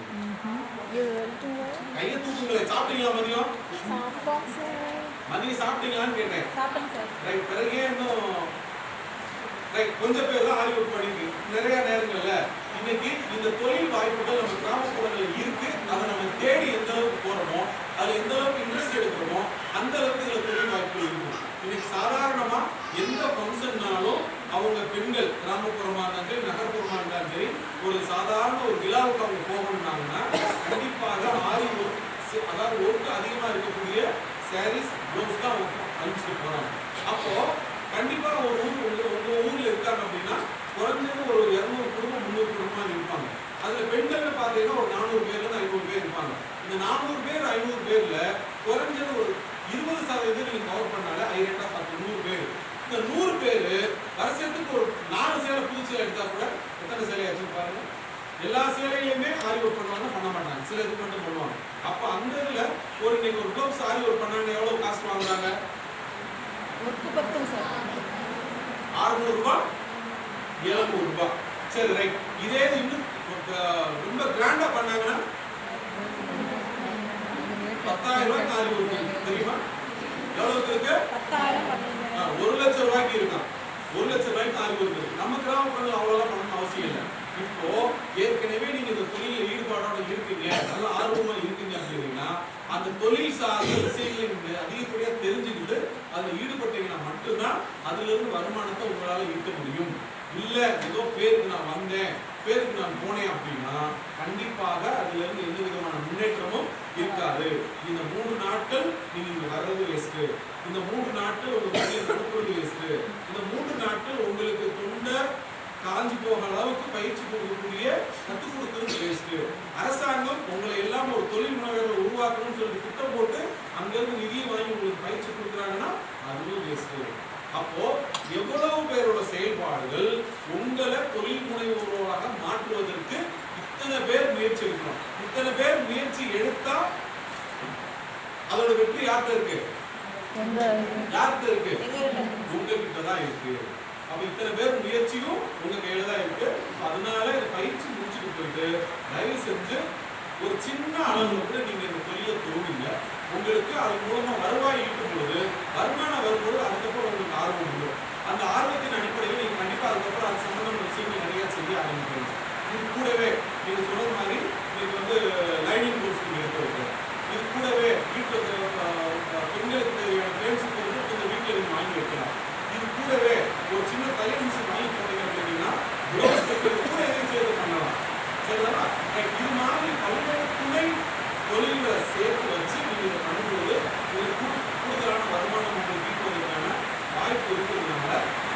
கையை தூக்குங்களே. சாப்பிட்டீங்களா மதியம்? மதியம் சாப்பிட்டீங்களான்னு கேட்டேன். ரைட். பிறகு இன்னும் ரைட் கொஞ்சம் பேர் தான் ஆரி ஒர்க் பண்ணிருக்கு. நிறைய நேரங்கள்ல இன்னைக்கு இந்த தொழில் வாய்ப்புகள் நம்ம கிராமப்புறங்களில் இருக்கு. அதை நம்ம தேடி எந்த அளவுக்கு போறோமோ, அது எந்த அளவுக்கு இன்ட்ரெஸ்ட் எடுக்கிறோமோ அந்த அளவுக்கு இதுல தொழில் வாய்ப்புகள் இருக்கும். இன்னைக்கு சாதாரணமா எந்த ஃபங்க்ஷன்னாலும் அவங்க பெண்கள் கிராமப்புறமா இருந்தாலும் நகர்ப்புறமா இருந்தாலும் சரி, ஒரு சாதாரண ஒரு விழாவுக்கு அவங்க போகணும்னாங்கன்னா கண்டிப்பாக ஆரி ஒர்க், அதாவது ஒர்க் அதிகமா இருக்கக்கூடிய சாரீஸ், ப்ளவுஸ் தான் அழிச்சுட்டு போறாங்க. அப்போ கண்டிப்பா ஒரு உங்க ஊர்ல இருக்காங்க அப்படின்னா குறைஞ்சது ஒரு 200 குடும்பம் 300 குடும்பம் இருப்பாங்க. அதுல பெண்கள் பாத்தீங்கன்னா ஒரு 400 பேர்ல இருந்து 500 பேர் இருப்பாங்க. இந்த 400 பேர் 500 பேர்ல குறைஞ்சது ஒரு 20% நீங்க கவர் பண்ணாலே 100 பேர். இந்த 100 பேர் வருஷத்துக்கு ஒரு 4 சேலை புது சேலை எடுத்தா கூட எத்தனை சேலை ஆச்சுன்னு பாருங்க. எல்லா சேலையிலுமே ஆரி ஒர்க் பண்ணுவாங்க, பண்ண மாட்டாங்க, சில இது மட்டும் பண்ணுவாங்க. அப்ப அந்த இதுல ஒரு நீங்க ஒரு ப்ளவுஸ் ஆரி ஒர்க் பண்ணாங்க எவ்வளவு காசு வாங்குறாங்க? 600 ரூபாய், 700 ரூபாய். சரி, ரைட். இதே இன்னும் ரொம்ப கிராண்டா பண்ணாங்கன்னா 10,000 ரூபாய்க்கு ஆரி ஒர்க் தெரியுமா? எவ்வளவுக்கு இருக்கு? 1 லட்சம் ரூபாய்க்கு இருக்கான். 1 லட்சம் ரூபாய்க்கு ஆரி ஒர்க் இருக்கு. நம்ம கிராமப்புறங்கள் அவ்வளவுதான் பண்ணணும் அவசியம் இல்லை. இப்போ ஏற்கனவே நீங்க இந்த தொழில ஈடுபாடோட இருக்கீங்க, நல்ல ஆர்வமா இருக்கீங்க அப்படின்னா அந்த தொழில் சார்ந்த விஷயங்களை நீங்க அதிகப்படியா தெரிஞ்சுக்கிட்டு அதுல ஈடுபட்டீங்கன்னா மட்டும்தான் அதுல இருந்து வருமானத்தை உங்களால ஈட்ட முடியும். இல்ல ஏதோ பேருக்கு நான் வந்தேன், பேருக்கு நான் போனேன் அப்படின்னா கண்டிப்பாக அதுல இருந்து எந்த விதமான முன்னேற்றமும் இருக்காது. இந்த 3 நாட்கள் நீங்க இங்க வர்றது வேஸ்ட், இந்த 3 நாட்கள் உங்க தொழிலை நடத்துறது வேஸ்ட், இந்த 3 நாட்கள் உங்களுக்கு தொண்டை காஞ்சி போகிற அளவுக்கு பயிற்சி கொடுக்கக்கூடிய கற்றுக் கொடுக்கிறது வேஸ்ட். அரசாங்கம் உங்களை எல்லாம் ஒரு தொழில் முனைவர்களை உருவாக்கணும்னு சொல்லி திட்டம் போட்டு அங்கிருந்து நிதியை வாங்கி உங்களுக்கு பயிற்சி கொடுக்குறாங்கன்னா அதுவும் வேஸ்ட். அப்போ எவ்வளவு பேரோட செயல்பாடுகள் உங்களை தொழில் முனைவோராக மாற்றுவதற்கு இத்தனை பேர் முயற்சி எடுக்கணும். இத்தனை பேர் முயற்சி எடுத்தா அதோட வெற்றி யார்கிட்ட இருக்கு? யார்கிட்ட இருக்கு? உங்ககிட்ட தான் இருக்கு. அப்ப இத்தனை பேர் முயற்சியும் உங்க கையில தான் இருக்கு. அதனால இந்த பயிற்சி முடிச்சுட்டு போயிட்டு தயவு செஞ்சு ஒரு சின்ன அளவுல கூட நீங்க இந்த தொழிலை தோணுங்க. உங்களுக்கு அது மூலமா வருவாய் ஈட்டும் பொழுது, வருமானம் வரும்போது அதுக்கப்புறம் உங்களுக்கு ஆர்வம் வரும். அந்த ஆர்வத்தின் அடிப்படையில் நீங்க கண்டிப்பா அதுக்கப்புறம் அது சம்பந்தமான விஷயங்கள் நிறைய செய்ய ஆரம்பிக்கிறீங்க. இது கூடவே நீங்க சொன்ன மாதிரி நீங்க லைனிங் கோர்ஸ் நீங்க எடுத்து, இது கூடவே வீட்டுல பெண்களுக்கு தேவையான ஃப்ரேம்ஸ் கொஞ்சம் வீட்டுல நீங்க வாங்கி வைக்கலாம். இது கூடவே ஒரு சின்ன தையல் மிஷின் வாங்கி போட்டீங்க அப்படின்னா ப்ளவுஸ் தைக்கிறது கூட எதையும் சேர்த்து பண்ணலாம். சரிங்களா? இது மாதிரி பல்வேறு துணை தொழில்களை சேர்த்து வச்சு நீங்க இதை பண்ணும்போது உங்களுக்கு கூடுதலான வருமானம் உங்களுக்கு ஈட்டுவதற்கான வாய்ப்பு இருக்கிறதுனால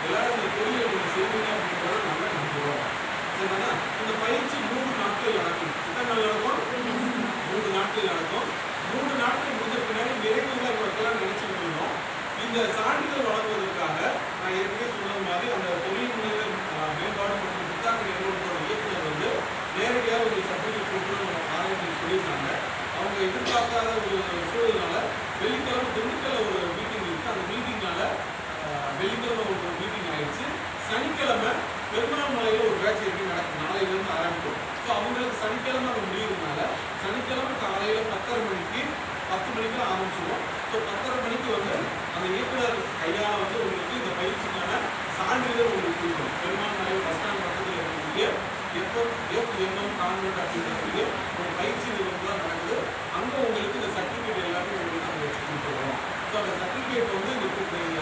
எல்லாரும் இந்த தொழிலை நீங்க செய்வீங்க அப்படின்றத நல்லா நம்புகிறோம். சரிங்களா? இந்த பயிற்சி 3 நாட்கள் நடக்கும். எத்தனை நாள் நடக்கும்? 3 நாட்கள் நடக்கும். 3 நாட்கள் முடிஞ்ச பின்னாடி நிறைவுகளை மக்களால் நினைச்சுட்டு இருந்தோம். இந்த சான்றிதழ் வழங்குவதற்காக நான் ஏற்கனவே சொன்ன மாதிரி அந்த தொழில் முனைவர் மேம்பாடு மற்றும் புத்தாக்க நிறுவனத்தோட இயக்குனர் நேரடியாக ஒரு சர்டிஃபிகேட் கொடுத்து ஆரம்பிச்சு சொல்லியிருந்தாங்க. அவங்க எதிர்பார்க்காத ஒரு சூழல்னால வெள்ளிக்கிழமை திண்டுக்கல்ல ஒரு மீட்டிங் இருக்கு. அந்த மீட்டிங்னால வெள்ளிக்கிழமை ஒரு மீட்டிங் ஆயிடுச்சு. சனிக்கிழமை பெருமாள்மலையில் ஒரு பேட்ச் எப்படி நடக்கும், நாளையிலிருந்து ஆரம்பிக்கும். ஸோ அவங்களுக்கு சனிக்கிழமை அவங்க முடியுறதுனால சனிக்கிழமை காலையில் 10 மணிக்கு ஆரம்பிச்சிடுவோம். ஸோ 10:30 மணிக்கு அந்த இயக்குனர் கையால் உங்களுக்கு இந்த பயிற்சிக்கான சான்றிதழ் உங்களுக்கு கொடுக்கணும். பெருமாள்மலை பஸ் ஸ்டாண்ட் பக்கத்தில் இருக்கக்கூடிய FMM கான்வென்ட் அப்படின்றக்கூடிய ஒரு பயிற்சி நிறுவனம் தான் நடக்குது. அங்கே உங்களுக்கு இந்த சர்டிஃபிகேட் எல்லாமே உங்களுக்கு நாங்கள் வச்சு கொடுத்துருவோம். ஸோ அந்த சர்டிஃபிகேட் இந்த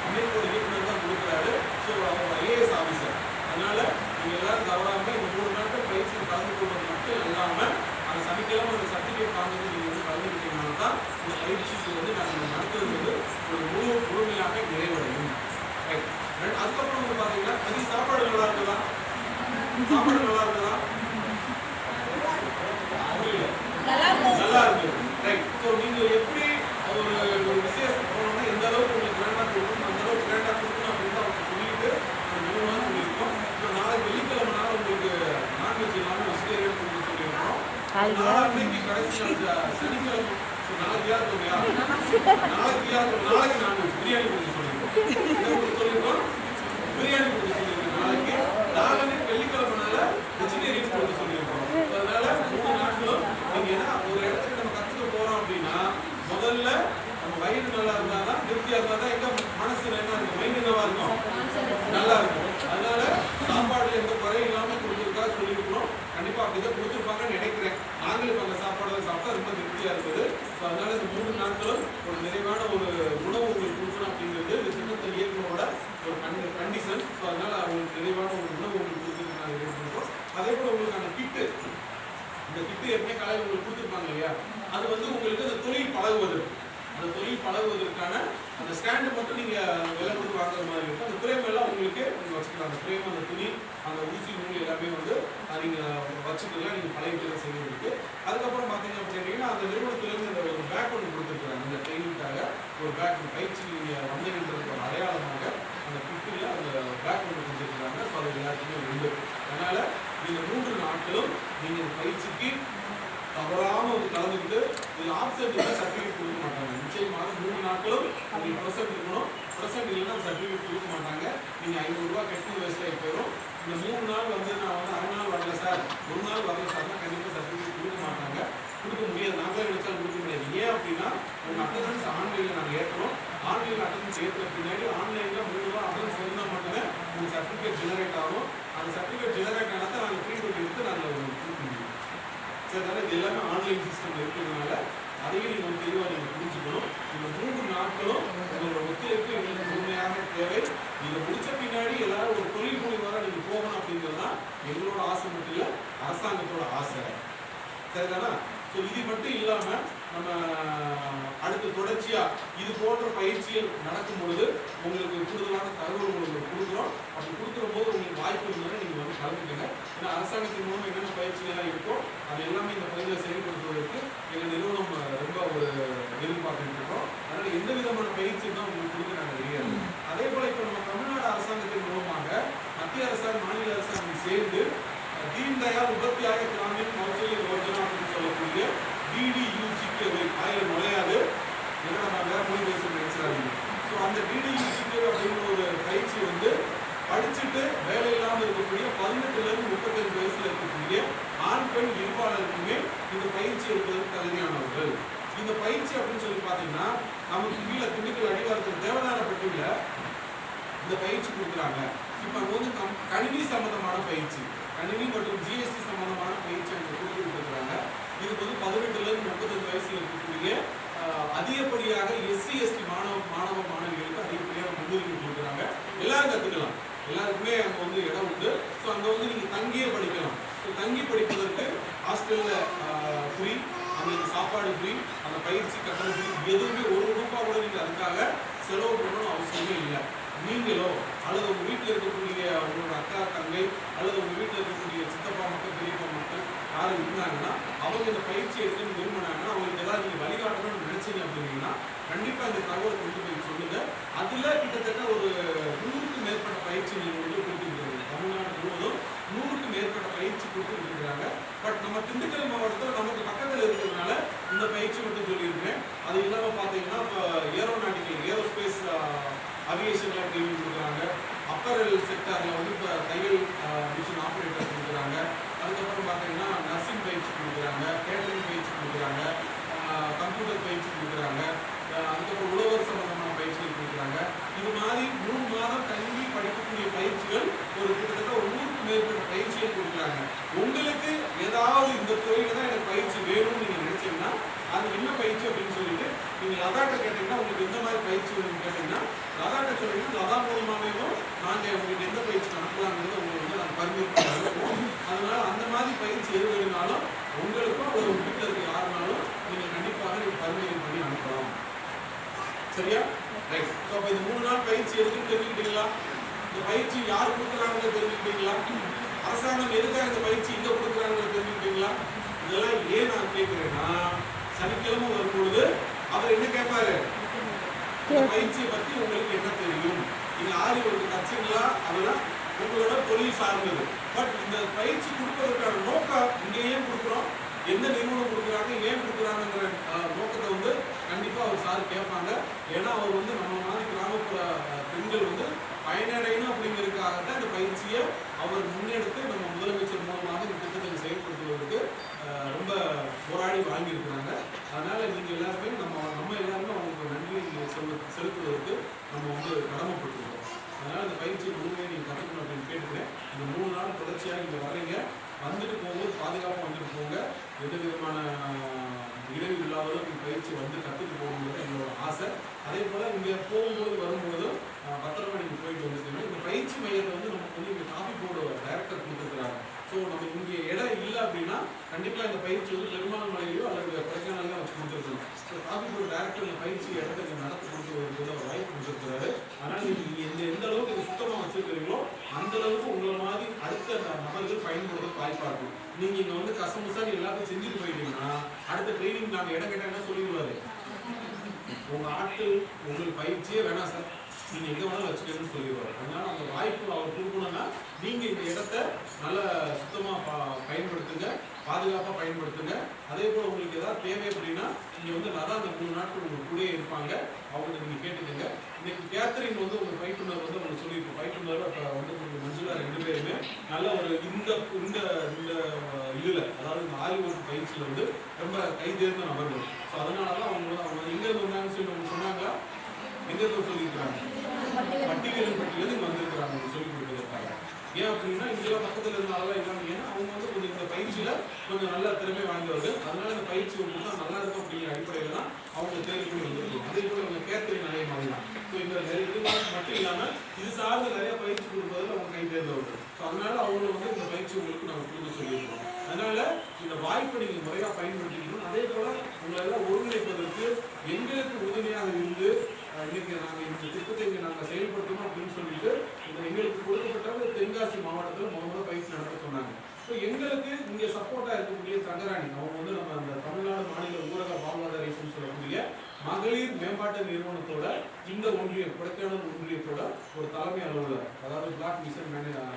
அமைப்போட இயக்குனர் தான் கொடுக்குறாரு. ஸோ அவர் IAS ஆஃபீஸர். அதனால நீங்கள் எல்லாரும் தவறாமல் இந்த 3 நாட்கள் பயிற்சியில் கலந்து கொள்வது மட்டும் இல்லாமல் அந்த சனிக்கிழமை அந்த சர்டிஃபிகேட் வாங்குறது நீங்கள் கலந்துக்கிட்டீங்கன்னா தான் இந்த பயிற்சிக்கு நாங்கள் நடத்துறது ஒரு முழுமையாக நிறைவடையும். அதுக்கப்புறம் பார்த்தீங்கன்னா அது சாப்பாடு நல்லா இருக்குதா? சாப்பாடு நல்லா இருக்குதா? நல்லா இருக்கு. ரைட். ஸோ நீங்கள் எப்படி ஒரு சனிக்கிழமை நாளைக்கு நான் பிரியாணி கொடுக்க சொல்லியிருக்கோம் பிரியாணி கொடுக்க சொல்லியிருக்கோம் நாளைக்கு வெள்ளிக்கிழமைனால வெஜிடேரியன் கொடுக்க சொல்லியிருக்கோம். அதனால 3 நாட்களும் நீங்க ஏன்னா ஒரு இடத்துக்கு நம்ம கத்துக்க போறோம் அப்படின்னா முதல்ல நம்ம வயிறு நல்லா இருந்தாதான் திருப்தியா இருந்தாதான் எங்க மனசு என்ன இருக்கும் மைண்ட் என்னவா இருக்கும் நல்லா இருக்கும். அதனால சாப்பாடுல எந்த குறையும் இல்லாம கொடுத்துருக்கா சொல்லியிருக்கிறோம். கண்டிப்பா அப்படிதான் கொடுத்துருப்பாங்கன்னு நினைக்கிறேன். நாங்களும் இப்ப அந்த சாப்பாடு சாப்பிட்டா ரொம்ப திருப்தியா இருக்குது. அதனால இந்த 3 நாட்களும் ஒரு நிறைவான ஒரு உணவு உங்களுக்கு கொடுக்கணும் அப்படிங்கிறது இந்த திட்டத்தை இயக்குனரோட ஒரு கண்டிஷன். அதனால அவங்களுக்கு நிறைவான ஒரு உணவு உங்களுக்கு கொடுத்துருக்கு நாங்கள் ஏற்படுறோம். அதே போல உங்களுக்கான கிட்டு இந்த கிட்டு ஏற்கனவே காலையில் உங்களுக்கு கொடுத்துருப்பாங்க இல்லையா, அது வந்து உங்களுக்கு அந்த தொழில் பழகுவதற்கான அந்த ஸ்டாண்டு மட்டும் நீங்க விலை கொடுத்து வாங்குற மாதிரி இருக்கும். அந்த ஃப்ரேம் எல்லாம் உங்களுக்கு நீங்க வச்சுக்கலாம். அந்த ஃப்ரேம் அந்த துணி அந்த ஊசி நூல் எல்லாமே வந்து நீங்க வச்சுக்கலாம். நீங்க பழகிட்டு செய்யறதுக்கு. அதுக்கப்புறம் பாத்தீங்க அப்படின்னா அந்த நிறுவனத்திலிருந்து இந்த ஒரு பேக் ஒன்று கொடுத்துருக்காங்க. இந்த ட்ரைனிங்காக ஒரு பேக் பயிற்சி நீங்க வந்தீங்கன்றது ஒரு அடையாளமாக அந்த கிட்டில் அந்த பேக் ஒன்று கொடுத்துருக்காங்க. ஸோ அது எல்லாத்துக்குமே உண்டு. அதனால இந்த 3 நாட்களும் நீங்க பயிற்சிக்கு தவறாம வந்து கலந்துக்கிட்டு இது ஆப்சென்ட் இல்லை சர்டிஃபிகேட் கொடுக்க மாட்டாங்க. நிச்சயமாக 3 நாட்களும் உங்களுக்கு ப்ரெசென்ட் இருக்கணும். ப்ரெசென்ட் இல்லைன்னா சர்டிஃபிகேட் கொடுக்க மாட்டாங்க. நீங்கள் 500 ரூபா கட்டின வேஸ்ட் ஆகி போயிடும். இந்த 3 நாள் வந்து நான் வந்து 6 நாள் வரல சார் 1 நாள் வரல சார்னா கண்டிப்பாக சர்டிஃபிகேட் கொடுக்க மாட்டாங்க. கொடுக்க முடியாது. நாங்களே நினைச்சாலும் கொடுக்க முடியாது. ஏன் அப்படின்னா உங்கள் அட்டண்டன்ஸ் ஆன்லைனில் நாங்கள் ஏற்றுறோம். ஆன்லைனில் அட்டண்டன்ஸ் ஏற்றுற பின்னாடி ஆன்லைனில் 3 ரூபா அட்டண்டன்ஸ் இருந்தால் மட்டுமே உங்களுக்கு சர்டிஃபிகேட் ஜெனரேட் ஆகும். அந்த சர்டிஃபிகேட் ஜெனரேட் ஆனால் தான் நாங்கள் ப்ரீ அவுட் எடுத்து நாங்கள் உங்களுக்கு கொடுக்க முடியும். அதனால இது எல்லாமே ஆன்லைன் சிஸ்டம் இருக்கிறதுனால அதையும் நீங்கள் தெளிவாக நீங்கள் புரிஞ்சுக்கணும். இந்த 3 நாட்களும் உங்களோட ஒத்துழைப்பு எங்களுக்கு முழுமையாக தேவை. இதை முடிச்ச பின்னாடி எல்லாரும் ஒரு தொழில் முனைவராக நீங்கள் போகணும் அப்படிங்கிறது தான் எங்களோட ஆசை மட்டும் இல்லை, அரசாங்கத்தோட ஆசை. சரிதானா? ஸோ இது மட்டும் இல்லாமல் நம்ம அடுத்து தொடர்ச்சியாக இது போன்ற பயிற்சிகள் நடக்கும் பொழுது உங்களுக்கு கூடுதலான தகவல் உங்களுக்கு கொடுக்குறோம். அப்படி கொடுக்குற போது உங்களுக்கு வாய்ப்பு இருந்தாலும் நீங்கள் வந்து கலந்துக்கங்க. ஏன்னா அரசாங்கத்தின் மூலம் என்னென்ன பயிற்சிகள்லாம் இருக்கோ அது எல்லாமே இந்த பகுதியில் செயல்படுத்துவதற்கு எங்கள் நிறுவனம் ரொம்ப ஒரு எதிர்பார்த்துட்டு இருக்கோம். அதனால எந்த விதமான பயிற்சி தான் உங்களுக்கு கொடுக்க நாங்கள் தெரியாது. அதே போல இப்போ நம்ம தமிழ்நாடு அரசாங்கத்தின் மூலமாக மத்திய அரசாங்கம் மாநில அரசாங்கம் சேர்ந்து தீன் தயாள் உபாத்யாய கிராமின் கௌசல்ய யோஜனா அப்படின்னு சொல்லக்கூடிய DDUGKY ஆயிரம் நுழையாது ஏன்னா நம்ம வேற மொழி பேச நினைச்சாங்க. ஸோ அந்த DDUGKY அப்படிங்கிற ஒரு பயிற்சி வந்து படிச்சுட்டு வேலை இல்லாமல் இருக்கக்கூடிய 18லேருந்து 35 வயசுல இருக்கக்கூடிய ஆண் பெண் இருப்பாளருக்குமே இந்த பயிற்சி எடுப்பதற்கு தகுதியானவர்கள். இந்த பயிற்சி அப்படின்னு சொல்லி பார்த்தீங்கன்னா நமக்கு கீழே திண்டுக்கல் அடிவாரத்தில் தேவதானப்பட்டியில் இந்த பயிற்சி கொடுக்குறாங்க. இப்போ வந்து கணினி சம்பந்தமான பயிற்சி, கணினி மற்றும் GST சம்பந்தமான பயிற்சி அவங்க கொடுத்துருக்காங்க. இதுக்கு வந்து 18லேருந்து 35 வயசுல இருக்கக்கூடிய அதிகப்படியாக SC ST மாணவிகளுக்கு அதிகப்படியாக முன்னுரிமை கொடுக்குறாங்க. எல்லாரும் கற்றுக்கலாம், எல்லாருக்குமே அங்கே வந்து இடம் உண்டு. ஸோ அங்கே வந்து நீங்கள் தங்கியே படிக்கலாம். ஸோ தங்கி படிப்பதற்கு ஹாஸ்டலில் ஃப்ரீ, அந்த சாப்பாடு ஃப்ரீ, அந்த பயிற்சி கட்டணம் ஃப்ரீ. எதுவுமே 1 ரூபா கூட நீங்கள் அதுக்காக செலவு பண்ணணும் அவசியமே இல்லை. நீங்களோ அல்லது உங்கள் வீட்டில் இருக்கக்கூடிய உங்களோட அக்கா தங்கை அல்லது உங்கள் வீட்டில் இருக்கக்கூடிய சித்தப்பா மக்கள் பெரியப்பா மக்கள் யாரும் இருந்தாங்கன்னா அவங்க இந்த பயிற்சி எடுக்கணும்னு விரும்பினாங்கன்னா அவங்களுக்கு ஏதாவது நீங்கள் வழிகாட்டணும்னு நினைச்சீங்க அப்படின்னா கண்டிப்பாக இந்த தகவலை கொண்டு போய் சொல்லுங்க. அதில் கிட்டத்தட்ட ஒரு 100க்கும் மேற்பட்ட பயிற்சி நீங்கள் வந்து கொடுத்துருக்காங்க. தமிழ்நாடு முழுவதும் 100க்கும் மேற்பட்ட பயிற்சி கொடுத்துருக்காங்க. பட் நம்ம திண்டுக்கல் மாவட்டத்தில் நமக்கு பக்கத்தில் இருக்கிறதுனால இந்த பயிற்சி மட்டும் சொல்லியிருக்கேன். அது இல்லாமல் பார்த்தீங்கன்னா இப்போ ஏரோநாட்டிக்கல் ஏரோஸ்பேஸ் அவியேஷன்லாம் ட்ரைனிங் கொடுக்குறாங்க. அப்பரல் செக்டாரில் வந்து இப்போ தையல் மிஷின் ஆப்ரேட்டர் கொடுக்குறாங்க. அதுக்கப்புறம் பார்த்தீங்கன்னா நர்சிங் பயிற்சி கொடுக்குறாங்க, கேட்டரிங் பயிற்சி கொடுக்குறாங்க, கம்ப்யூட்டர் பயிற்சி கொடுக்குறாங்க, அதுக்கப்புறம் உழவர் சம்பந்தமான பயிற்சிகள் கொடுக்குறாங்க. இது மாதிரி 3 மாதம் தங்கி படிக்கக்கூடிய பயிற்சிகள் ஒரு கிட்டத்தட்ட ஒரு 100க்கும் மேற்பட்ட பயிற்சிகள் கொடுக்குறாங்க. உங்களுக்கு ஏதாவது இந்த துறையில் தான் எனக்கு பயிற்சி வேணும்னு நீங்கள் நினைச்சீங்கன்னா அது என்ன பயிற்சி அப்படின்னு சொல்லிட்டு நீங்கள் லதாட்ட கேட்டீங்கன்னா உங்களுக்கு எந்த மாதிரி பயிற்சி வேணும்னு கேட்டீங்கன்னா லதாட்ட சொன்னீங்கன்னா லதா மூலமாகவும் நாங்கள் உங்களுக்கு எந்த பயிற்சி அனுப்பலாங்கிறது உங்களுக்கு வந்து நாங்கள் பரிந்துரை அனுப்புவோம். அதனால அந்த மாதிரி பயிற்சி எது வேணும்னாலும் உங்களுக்கும் ஒரு வீட்டில் இருக்க யாருனாலும் நீங்கள் கண்டிப்பாக நீங்கள் பரிந்துரை பண்ணி அனுப்பலாம். சரியா? ரைட். ஸோ அப்போ இந்த 3 நாள் பயிற்சி எதுக்குன்னு தெரிஞ்சுக்கிட்டீங்களா? இந்த பயிற்சி யார் கொடுக்குறாங்கன்னு தெரிஞ்சுக்கிட்டீங்களா? அரசாங்கம் எதுக்காக இந்த பயிற்சி இங்கே கொடுக்குறாங்கன்னு தெரிஞ்சுக்கிட்டீங்களா? இதெல்லாம் ஏன் நான் கேட்குறேன்னா சனிக்கிழமை வரும்பொழுது அவர் என்ன கேட்பாரு, இந்த பயிற்சியை பற்றி உங்களுக்கு என்ன தெரியும், நீங்க ஆரி ஒர்க் கற்றுங்களா, அதெல்லாம் உங்களோட தொழில் சார்ந்தது. பட் இந்த பயிற்சி கொடுப்பதற்கான நோக்கம் இங்கே ஏன் கொடுக்குறோம், எந்த நிறுவனம் கொடுக்குறாங்க, ஏன் கொடுக்குறாங்கிற நோக்கத்தை வந்து கண்டிப்பாக அவர் சார் கேட்பாங்க. ஏன்னா அவர் வந்து நம்ம மாதிரி கிராமப்புற பெண்கள் வந்து பயனடையணும் அப்படிங்கிறதுக்காக தான் இந்த பயிற்சியை அவர் முன்னெடுத்து நம்ம முதலமைச்சர் மூலமாக இந்த திட்டத்தை செயல்படுத்துவதற்கு ரொம்ப போராடி வாங்கியிருக்கிறாங்க. அதனால நீங்க எல்லாருமே நம்ம எல்லாருமே அவங்களுக்கு நன்றி செலுத்துவதற்கு நம்ம வந்து கடமைப்பட்டிருக்கோம். அதனால இந்த பயிற்சி முழுமையை நீங்க கற்றுக்கணும் அப்படின்னு கேட்டுக்கிறேன். இந்த 3 நாள் தொடர்ச்சியாக நீங்க வர்றீங்க, வந்துட்டு போகும்போது பாதுகாப்பாக வந்துட்டு போங்க. எந்த விதமான இடைவெளி இல்லாத பயிற்சி வந்து கற்றுட்டு போகணுங்கிறது எங்களோட ஆசை. அதே போல் இங்கே போகும்போது வரும்போதும் பத்திரமா நீங்கள் போயிட்டு வந்துட்டீங்கன்னா இந்த பயிற்சி மையத்தை வந்து நமக்கு வந்து இங்கே காஃபி போர்டு டைரக்டர் கொடுத்துருக்குறாங்க. ஸோ நம்ம இங்கே இடம் இல்லை அப்படின்னா கண்டிப்பாக இந்த பயிற்சி வந்து பெருமாள்மலையிலையோ அல்லது கொடைக்கானலையோ வச்சு கொடுத்துருக்கணும். ஸோ காஃபி போர்டு டைரக்டர் இந்த பயிற்சி இடத்த இங்கே நடத்தி கொடுத்து ஒரு வாய்ப்பு கொடுத்துருக்கிறாரு. அதனால் நீங்கள் எந்த அளவுக்கு இது சுத்தமாக வச்சுருக்கிறீங்களோ அந்த அளவுக்கு உங்களை மாதிரி அடுத்த நபர்கள் பயன்படுத்த வாய்ப்பாக இருக்கும். நீங்கள் இங்கே வந்து கசமுசாரி எல்லாத்தையும் செஞ்சுட்டு போயிட்டீங்கன்னா அடுத்த ட்ரைனிங் நாங்கள் இடம் கேட்டாங்கன்னா சொல்லிடுவாரு, உங்கள் ஆட்கள் உங்களுக்கு பயிற்சியே வேணாம் சார், நீங்கள் எங்கே வேணாலும் வச்சுக்கணும்னு சொல்லிடுவார். அதனால அந்த வாய்ப்பு அவர் கொடுக்கணும்னா நீங்கள் இந்த இடத்த நல்லா சுத்தமாக பயன்படுத்துங்க, பாதுகாப்பாக பயன்படுத்துங்க. அதே போல் உங்களுக்கு ஏதாவது தேவை அப்படின்னா நீங்கள் வந்து நல்லா அந்த 3 நாட்கள் உங்கள் கூடயே இருப்பாங்க, அவங்களை நீங்கள் கேட்டுக்கங்க. இன்னைக்கு கேத்தரின் வந்து உங்கள் பயிற்றுனர் வந்து உங்களுக்கு சொல்லியிருக்கோம். பயிற்றுனர் இப்போ வந்து உங்களுக்கு மஞ்சுளா 2 பேருமே நல்ல ஒரு இந்த இந்த இந்த இதில் அதாவது இந்த ஆய்வு பயிற்சியில் வந்து ரொம்ப கைதேர்ந்த நபர்கள். ஸோ அதனால தான் அவங்க எங்கே வந்தாங்கன்னு சொல்லி அவங்க சொன்னாங்க, எங்கே சொல்லியிருக்கிறாங்க, பட்டியலின் பட்டியலில் வந்திருக்கிறாங்க சொல்லிக் கொடுப்பதற்காக. ஏன் அப்படின்னா இங்கெல்லாம் பக்கத்தில் இருந்தாலும் இல்லாம ஏன்னா அவங்க வந்து கொஞ்சம் இந்த பயிற்சியில கொஞ்சம் நல்ல திறமை வாய்ந்தவர்கள். அதனால இந்த பயிற்சி கொடுத்தா நல்லா இருக்கும் அப்படிங்கிற அடிப்படையில் தான் அவங்க தேர்வு பண்ணி வந்திருக்கோம். அதே போல அவங்க கேத்தரின் நிறைய மாதிரி தான். ஸோ இந்த இது மட்டும் இல்லாமல் இது சார்ந்து நிறைய பயிற்சி கொடுப்பதில் அவங்க கை தேர்ந்தவர்கள். ஸோ அதனால அவங்க வந்து இந்த பயிற்சி உங்களுக்கு நாங்கள் கொடுக்க சொல்லியிருக்கோம். அதனால இந்த வாய்ப்பை நீங்கள் முறையாக பயன்படுத்திக்கணும். அதே போல உங்களை எல்லாம் ஒருங்கிணைப்பதற்கு எங்களுக்கு உதவியாக இருந்து இன்னைக்கு நாங்கள் இந்த திட்டத்தை இங்கே நாங்கள் செயல்படுத்தணும் அப்படின்னு சொல்லிட்டு எங்களுக்கு கொடுக்கப்பட்ட தென்காசி மாவட்டத்தில் முதல்ல பயிற்சி நடத்த சொன்னாங்க. ஸோ எங்களுக்கு இங்கே சப்போர்ட்டாக இருக்கக்கூடிய தங்கராணி அவங்க வந்து நம்ம அந்த தமிழ்நாடு மாநில ஊரக வாழ்வாதார சொல்லக்கூடிய மகளிர் மேம்பாட்டு நிறுவனத்தோட இந்த ஒன்றியம் கொடைக்கானல் ஒன்றியத்தோட ஒரு தலைமை அலுவலர் அதாவது பிளாக் மிஷன்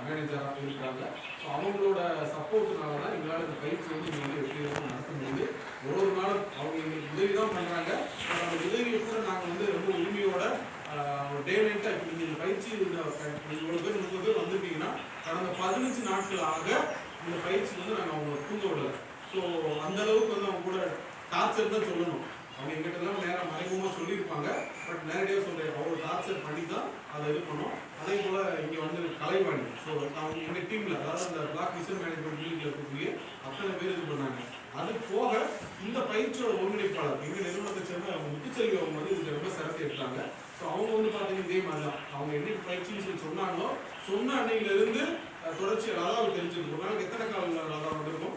மேனேஜராக இருக்கிறாங்க. ஸோ அவங்களோட சப்போர்ட்டுனால தான் எங்களால் இந்த பயிற்சி வந்து நீங்கள் வெற்றிகரமாக நடத்தும்போது ஒரு நாளும் அவங்க எங்களுக்கு உதவி தான் பண்ணுறாங்க. அந்த உதவியை கூட நாங்கள் வந்து ரொம்ப உரிமையோட டே நைட்டாக இப்போ நீங்கள் பயிற்சி இவ்வளோ பேர் 30 பேர் வந்திருக்கீங்கன்னா கடந்த 15 நாட்களாக இந்த பயிற்சி வந்து நாங்கள் அவங்க தூங்க விடலை. ஸோ அந்த அளவுக்கு வந்து அவங்க கூட டார்ச்சர் தான் சொல்லணும். அவங்க எங்கிட்டலாம் நேரம் மறைமுகமாக சொல்லியிருப்பாங்க, பட் நேரடியாக சொல்கிறேன் அவ்வளோ டார்ச்சர் பண்ணி தான் அதை இது பண்ணோம். அதே போல் இங்கே வந்து கலைவாணி, ஸோ அவங்க எங்கள் டீமில் அதாவது அந்த பிளாக் மிஷன் மேனேஜ்மெண்ட் டீமில் இருக்கக்கூடிய அத்தனை பேர் இது பண்ணாங்க. அது போக இந்த பயிற்சியோட ஒருங்கிணைப்பாளர் எங்கள் நிறுவனத்தை சேர்ந்த அவங்க முத்துச்செல்வி அவங்க வந்து இதுக்கு ரொம்ப சிறப்பு எடுத்தாங்க. ஸோ அவங்க வந்து பார்த்தீங்கன்னா இதே மாதிரி தான் அவங்க என்னைக்கு பயிற்சின்னு சொல்லி சொன்னாங்களோ சொன்ன அன்னையிலிருந்து தொடர்ச்சி லதாவை தெரிஞ்சுருக்கு. ஒரு நாளைக்கு எத்தனை கால் லதா வந்திருக்கும்?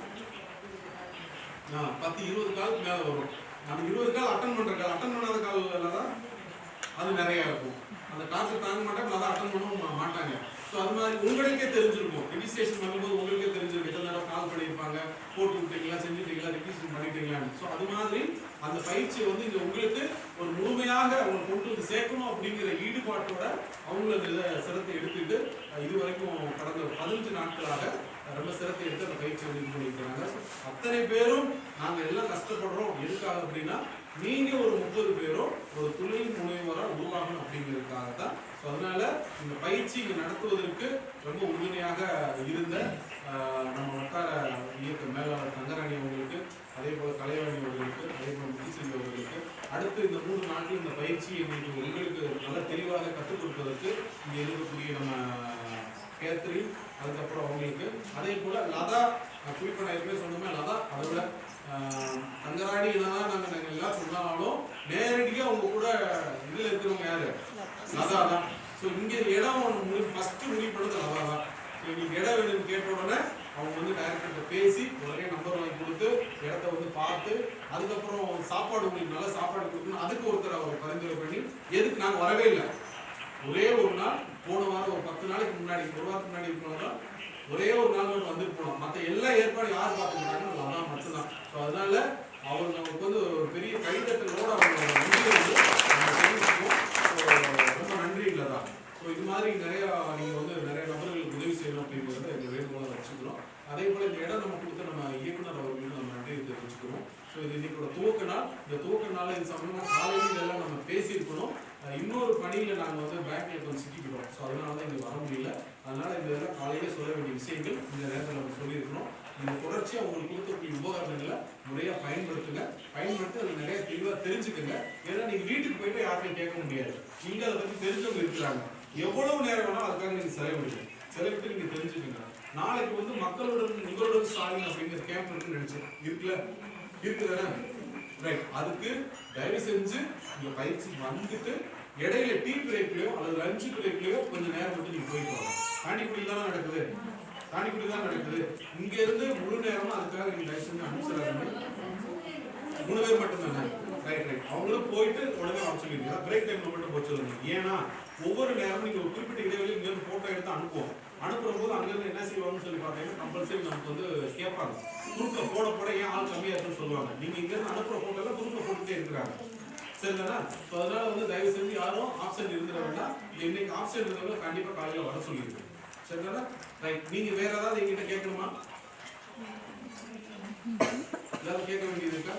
10-20 காலுக்கு மேலே வரும். அந்த 20 கால் அட்டன் பண்ணாத காலில் தான் அது நிறையா இருக்கும். அந்த டார்ச்சர் தாங்க மாட்டாங்க, லதா அட்டன் பண்ணவும் மாட்டாங்க. ஸோ அது மாதிரி உங்களுக்கே தெரிஞ்சிருக்கும். ரெஜிஸ்ட்ரேஷன் பண்ணும்போது உங்களுக்கே தெரிஞ்சிருக்கும் எத்தனை நேரம் கால் பண்ணியிருப்பாங்க, போட்டு விட்டீங்களா, செஞ்சுட்டீங்களா, ரெஜிஸ்ட்ரேஷன் பண்ணிட்டீங்களான்னு. ஸோ அது மாதிரி அந்த பயிற்சியை வந்து இங்கே உங்களுக்கு ஒரு முழுமையாக அவங்க கொண்டு வந்து சேர்க்கணும் அப்படிங்கிற ஈடுபாட்டோட அவங்கள சிரத்தை எடுத்துக்கிட்டு இது வரைக்கும் கடந்த 15 நாட்களாக ரொம்ப சிரத்தை எடுத்து அந்த பயிற்சி வந்து இது பண்ணியிருக்கிறாங்க. அத்தனை பேரும் நாங்கள் எல்லாம் கஷ்டப்படுறோம் எதுக்காக அப்படின்னா நீங்கள் ஒரு 30 பேரும் ஒரு தொழில் முனைவராக உருவாகணும் அப்படிங்கிறதுக்காக தான். ஸோ அதனால இந்த பயிற்சி இங்கே நடத்துவதற்கு ரொம்ப உறுதுணையாக இருந்த நம்ம வட்டார இயக்க மேலாளர் தங்கராணி அவர்களுக்கு, அதே போல் கலைவாணி அவர்களுக்கு, அதே போல் முத்துச்செல்வி அவர்களுக்கு அடுத்து இந்த 3 நாட்கள் இந்த பயிற்சி உங்களுக்கு நல்ல தெளிவாக கற்றுக் கொடுப்பதற்கு இங்கே இருக்கக்கூடிய நம்ம கேத்ரின், அதுக்கப்புறம் அவங்களுக்கு அதே போல் லதா குறிப்பாக நான் ஏற்கனவே சொன்னோமே லதா அதோட தங்கராணி என்னதான் நாங்கள் எல்லாம் சொன்னாலும் நேரடியாக அவங்க கூட இதில் இருக்கிறவங்க யாரு? லதா தான். ஸோ இங்கே இடம் ஃபஸ்ட்டு முடிவு பண்ணது லதா தான். எங்களுக்கு இடம் வேணும்னு கேட்ட உடனே அவங்க வந்து டைரக்டர்கிட்ட பேசி உடனே நம்பர் வாங்கி கொடுத்து இடத்த வந்து பார்த்து அதுக்கப்புறம் சாப்பாடு உங்களுக்கு நல்ல சாப்பாடு கொடுக்கணும் அதுக்கு ஒருத்தர் அவர் பரிந்துரை பண்ணி எதுக்கு நாங்கள் வரவே இல்லை. ஒரே ஒரு நாள் போன வாரம் ஒரு 10 நாளைக்கு முன்னாடி ஒரு வாரத்துக்கு முன்னாடி இருக்கணும் ஒரே ஒரு நாள் மட்டும் வந்துட்டு போனோம். மற்ற எல்லா ஏற்பாடும் யார் பார்த்துக்கிட்டாங்கன்னு லதா மட்டும்தான். ஸோ அதனால அவர் நமக்கு வந்து ஒரு பெரிய கைதட்டலோட அவங்களோட நன்றியை வந்து நம்ம தெரிவிச்சுக்கோம். ரொம்ப நன்றி லதா. ஸோ இது மாதிரி நிறையா நீங்கள் வந்து நிறைய நபர்களுக்கு உதவி செய்யணும் அப்படிங்கிறத எங்கள் வேண்டுகோளை வச்சுக்கிறோம். அதே போல் இந்த இடம் நம்ம கொடுத்து நம்ம இயக்குனர் அவர்களுக்கு நம்ம நன்றி தெரிவிச்சுக்கிறோம். ஸோ இது இன்னைக்கு துவக்க நாள். இந்த துவக்க நாள் இது சம்பந்தமாக காலையில் இதெல்லாம் நம்ம பேசியிருக்கணும். இன்னொரு பணியில் நாங்கள் வந்து பேங்க்ல கொஞ்சம் சிக்கிக்கிறோம். ஸோ அதனால தான் இங்கே வர முடியல. அதனால இந்த இதெல்லாம் காலையில் சொல்ல வேண்டிய விஷயங்கள் இந்த நேரத்தில் நம்ம சொல்லியிருக்கணும். இந்த தொடர்ச்சியாக உங்களுக்கு கொடுக்கக்கூடிய உபகரணங்களை முறையாக பயன்படுத்துங்க. பயன்படுத்தி அது நிறைய தெளிவாக தெரிஞ்சுக்குங்க. ஏன்னா நீங்கள் வீட்டுக்கு போயிட்டு யாருமே கேட்க முடியாது. நீங்கள் அதை பற்றி தெரிஞ்சவங்க இருக்கிறாங்க. எவ்வளவு நேரம் வேணாலும் அதுக்காக நீங்கள் செலவிட்டு நீங்கள் தெரிஞ்சுக்கங்க. நாளைக்கு வந்து மக்களுடன் உங்களுடன் ஸ்டாலின் அப்படிங்கிற கேம்ப் இருக்குன்னு நினைச்சேன். இருக்குதானே? ரைட். அதுக்கு தயவு செஞ்சு இந்த பயிற்சி வந்துட்டு இடையில டீ பிரேக்லயோ அல்லது லஞ்ச் பிரேக்லயோ கொஞ்சம் நேரம் மட்டும் நீங்க போயிட்டு வாங்க. தாண்டிக்குடி தான் நடக்குது. இங்க இருந்து முழு நேரமும் அதுக்காக நீங்க தயவு செஞ்சு அனுப்பிச்சிடாதீங்க. 3 பேர் மட்டும் தானே? ரைட். அவங்களும் போயிட்டு உடனே வர சொல்லிருக்கீங்க. பிரேக் டைம்ல மட்டும் போய் சொல்லுங்க. ஏன்னா ஒவ்வொரு நேரமும் நீங்க ஒரு குறிப்பிட்ட இடைவெளி இங்க இருந்து போட்டோ எடுத்து அனுப்புவோம். அனுப்பும்போது அங்கிருந்து என்ன செய்வாங்கன்னு சொல்லி பார்த்தீங்கன்னா கம்பல்சரி நமக்கு வந்து கேட்பாங்க. குரூப்ல போட ஏன் ஆள் கம்மியா இருக்குன்னு சொல்லுவாங்க. நீங்க இங்க இருந்து அனுப்புற போட்டோ எல்லாம் குரூப்ல போட்டுட்டே இருக்கிறாங்க. சரிதானா? ஸோ அதனால வந்து தயவு செஞ்சு யாரும் ஆப்ஷன் இருந்துட வேண்டாம். இன்னைக்கு ஆப்ஷன் இருந்தவங்க கண்டிப்பா காலையில வர சொல்லிருக்கு. சரிதானா? ரைட். நீங்க வேற ஏதாவது எங்கிட்ட கேட்கணுமா? ஏதாவது கேட்க வேண்டியது இருக்கா?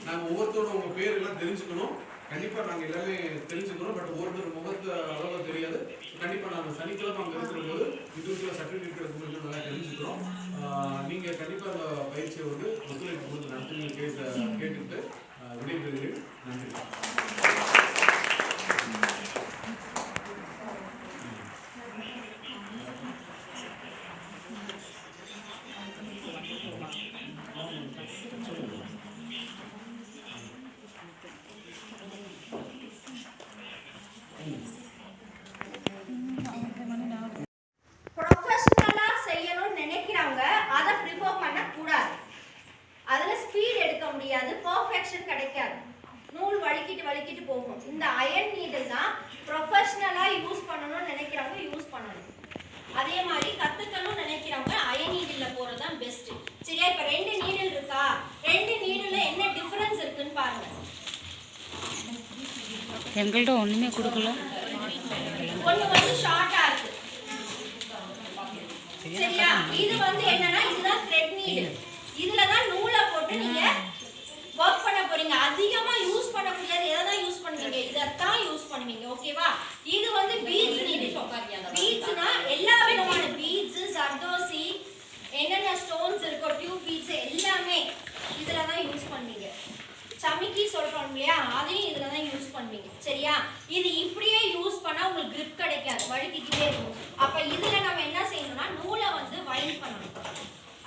நாங்க ஒவ்வொருத்தரோட உங்க பேர் எல்லாம் தெரிஞ்சுக்கணும். கண்டிப்பா நாங்க எல்லாமே தெரிஞ்சுக்கிறோம். பட் ஒவ்வொருத்தர் முகத்து அளவு தெரியாது. கண்டிப்பா நாங்க சனிக்கிழமை அங்க இருக்கிற போது இதுக்குள்ள சர்டிபிகேட் எடுத்து நல்லா தெரிஞ்சுக்கிறோம். நீங்க கண்டிப்பா அந்த பயிற்சியை வந்து ஒத்துழைப்பு கொடுத்து நடத்துங்க கேட்டுட்டு விடைபெறுகிறேன். நன்றி. வலிக்கிட்டு போகும். இந்த அயன் நீடில் தான் ப்ரொஃபஷனலா யூஸ் பண்ணணும்னு நினைக்கிறவங்க யூஸ் பண்ணணும். அதே மாதிரி கத்துக்கணும்னு நினைக்கிறவங்க அயன் நீடில் போறது தான் பெஸ்ட். சரியா? இப்ப 2 நீடில் இருக்கா, 2 நீடில்ல என்ன டிஃபரன்ஸ் இருக்குன்னு பாருங்க. எங்கள்ட்ட ஒண்ணுமே கொடுக்கல. ஒன்னு வந்து ஷார்ட்டா இருக்கு. சரியா? இது வந்து என்னன்னா இதுதான் த்ரெட் நீடில். இதுல தான் நூலை போட்டு நீங்க வர்க் பண்ண போறீங்க. அதிகமா யூஸ் பண்ண முடியாது. எதை யூஸ் பண்ணுவீங்க? இதத்தான் யூஸ் பண்ணுவீங்க. ஓகேவா? இது வந்து பீட்ஸ் நீடில். பீட்ஸ்னா எல்லா விதமான பீட்ஸ், சர்தோசி, என்னென்ன ஸ்டோன்ஸ் இருக்கோ, டியூப் பீட்ஸ் எல்லாமே இதுல தான் யூஸ் பண்ணுவீங்க. சமிக்கி சொல்றோம் இல்லையா, அதையும் இதுல தான் யூஸ் பண்ணுவீங்க. சரியா? இது இப்படியே யூஸ் பண்ணா உங்களுக்கு கிரிப் கிடைக்காது, வழுக்கிக்கிட்டே இருக்கும். அப்ப இதுல நம்ம என்ன செய்யணும்னா நூலை வந்து வைண்ட் பண்ணணும்.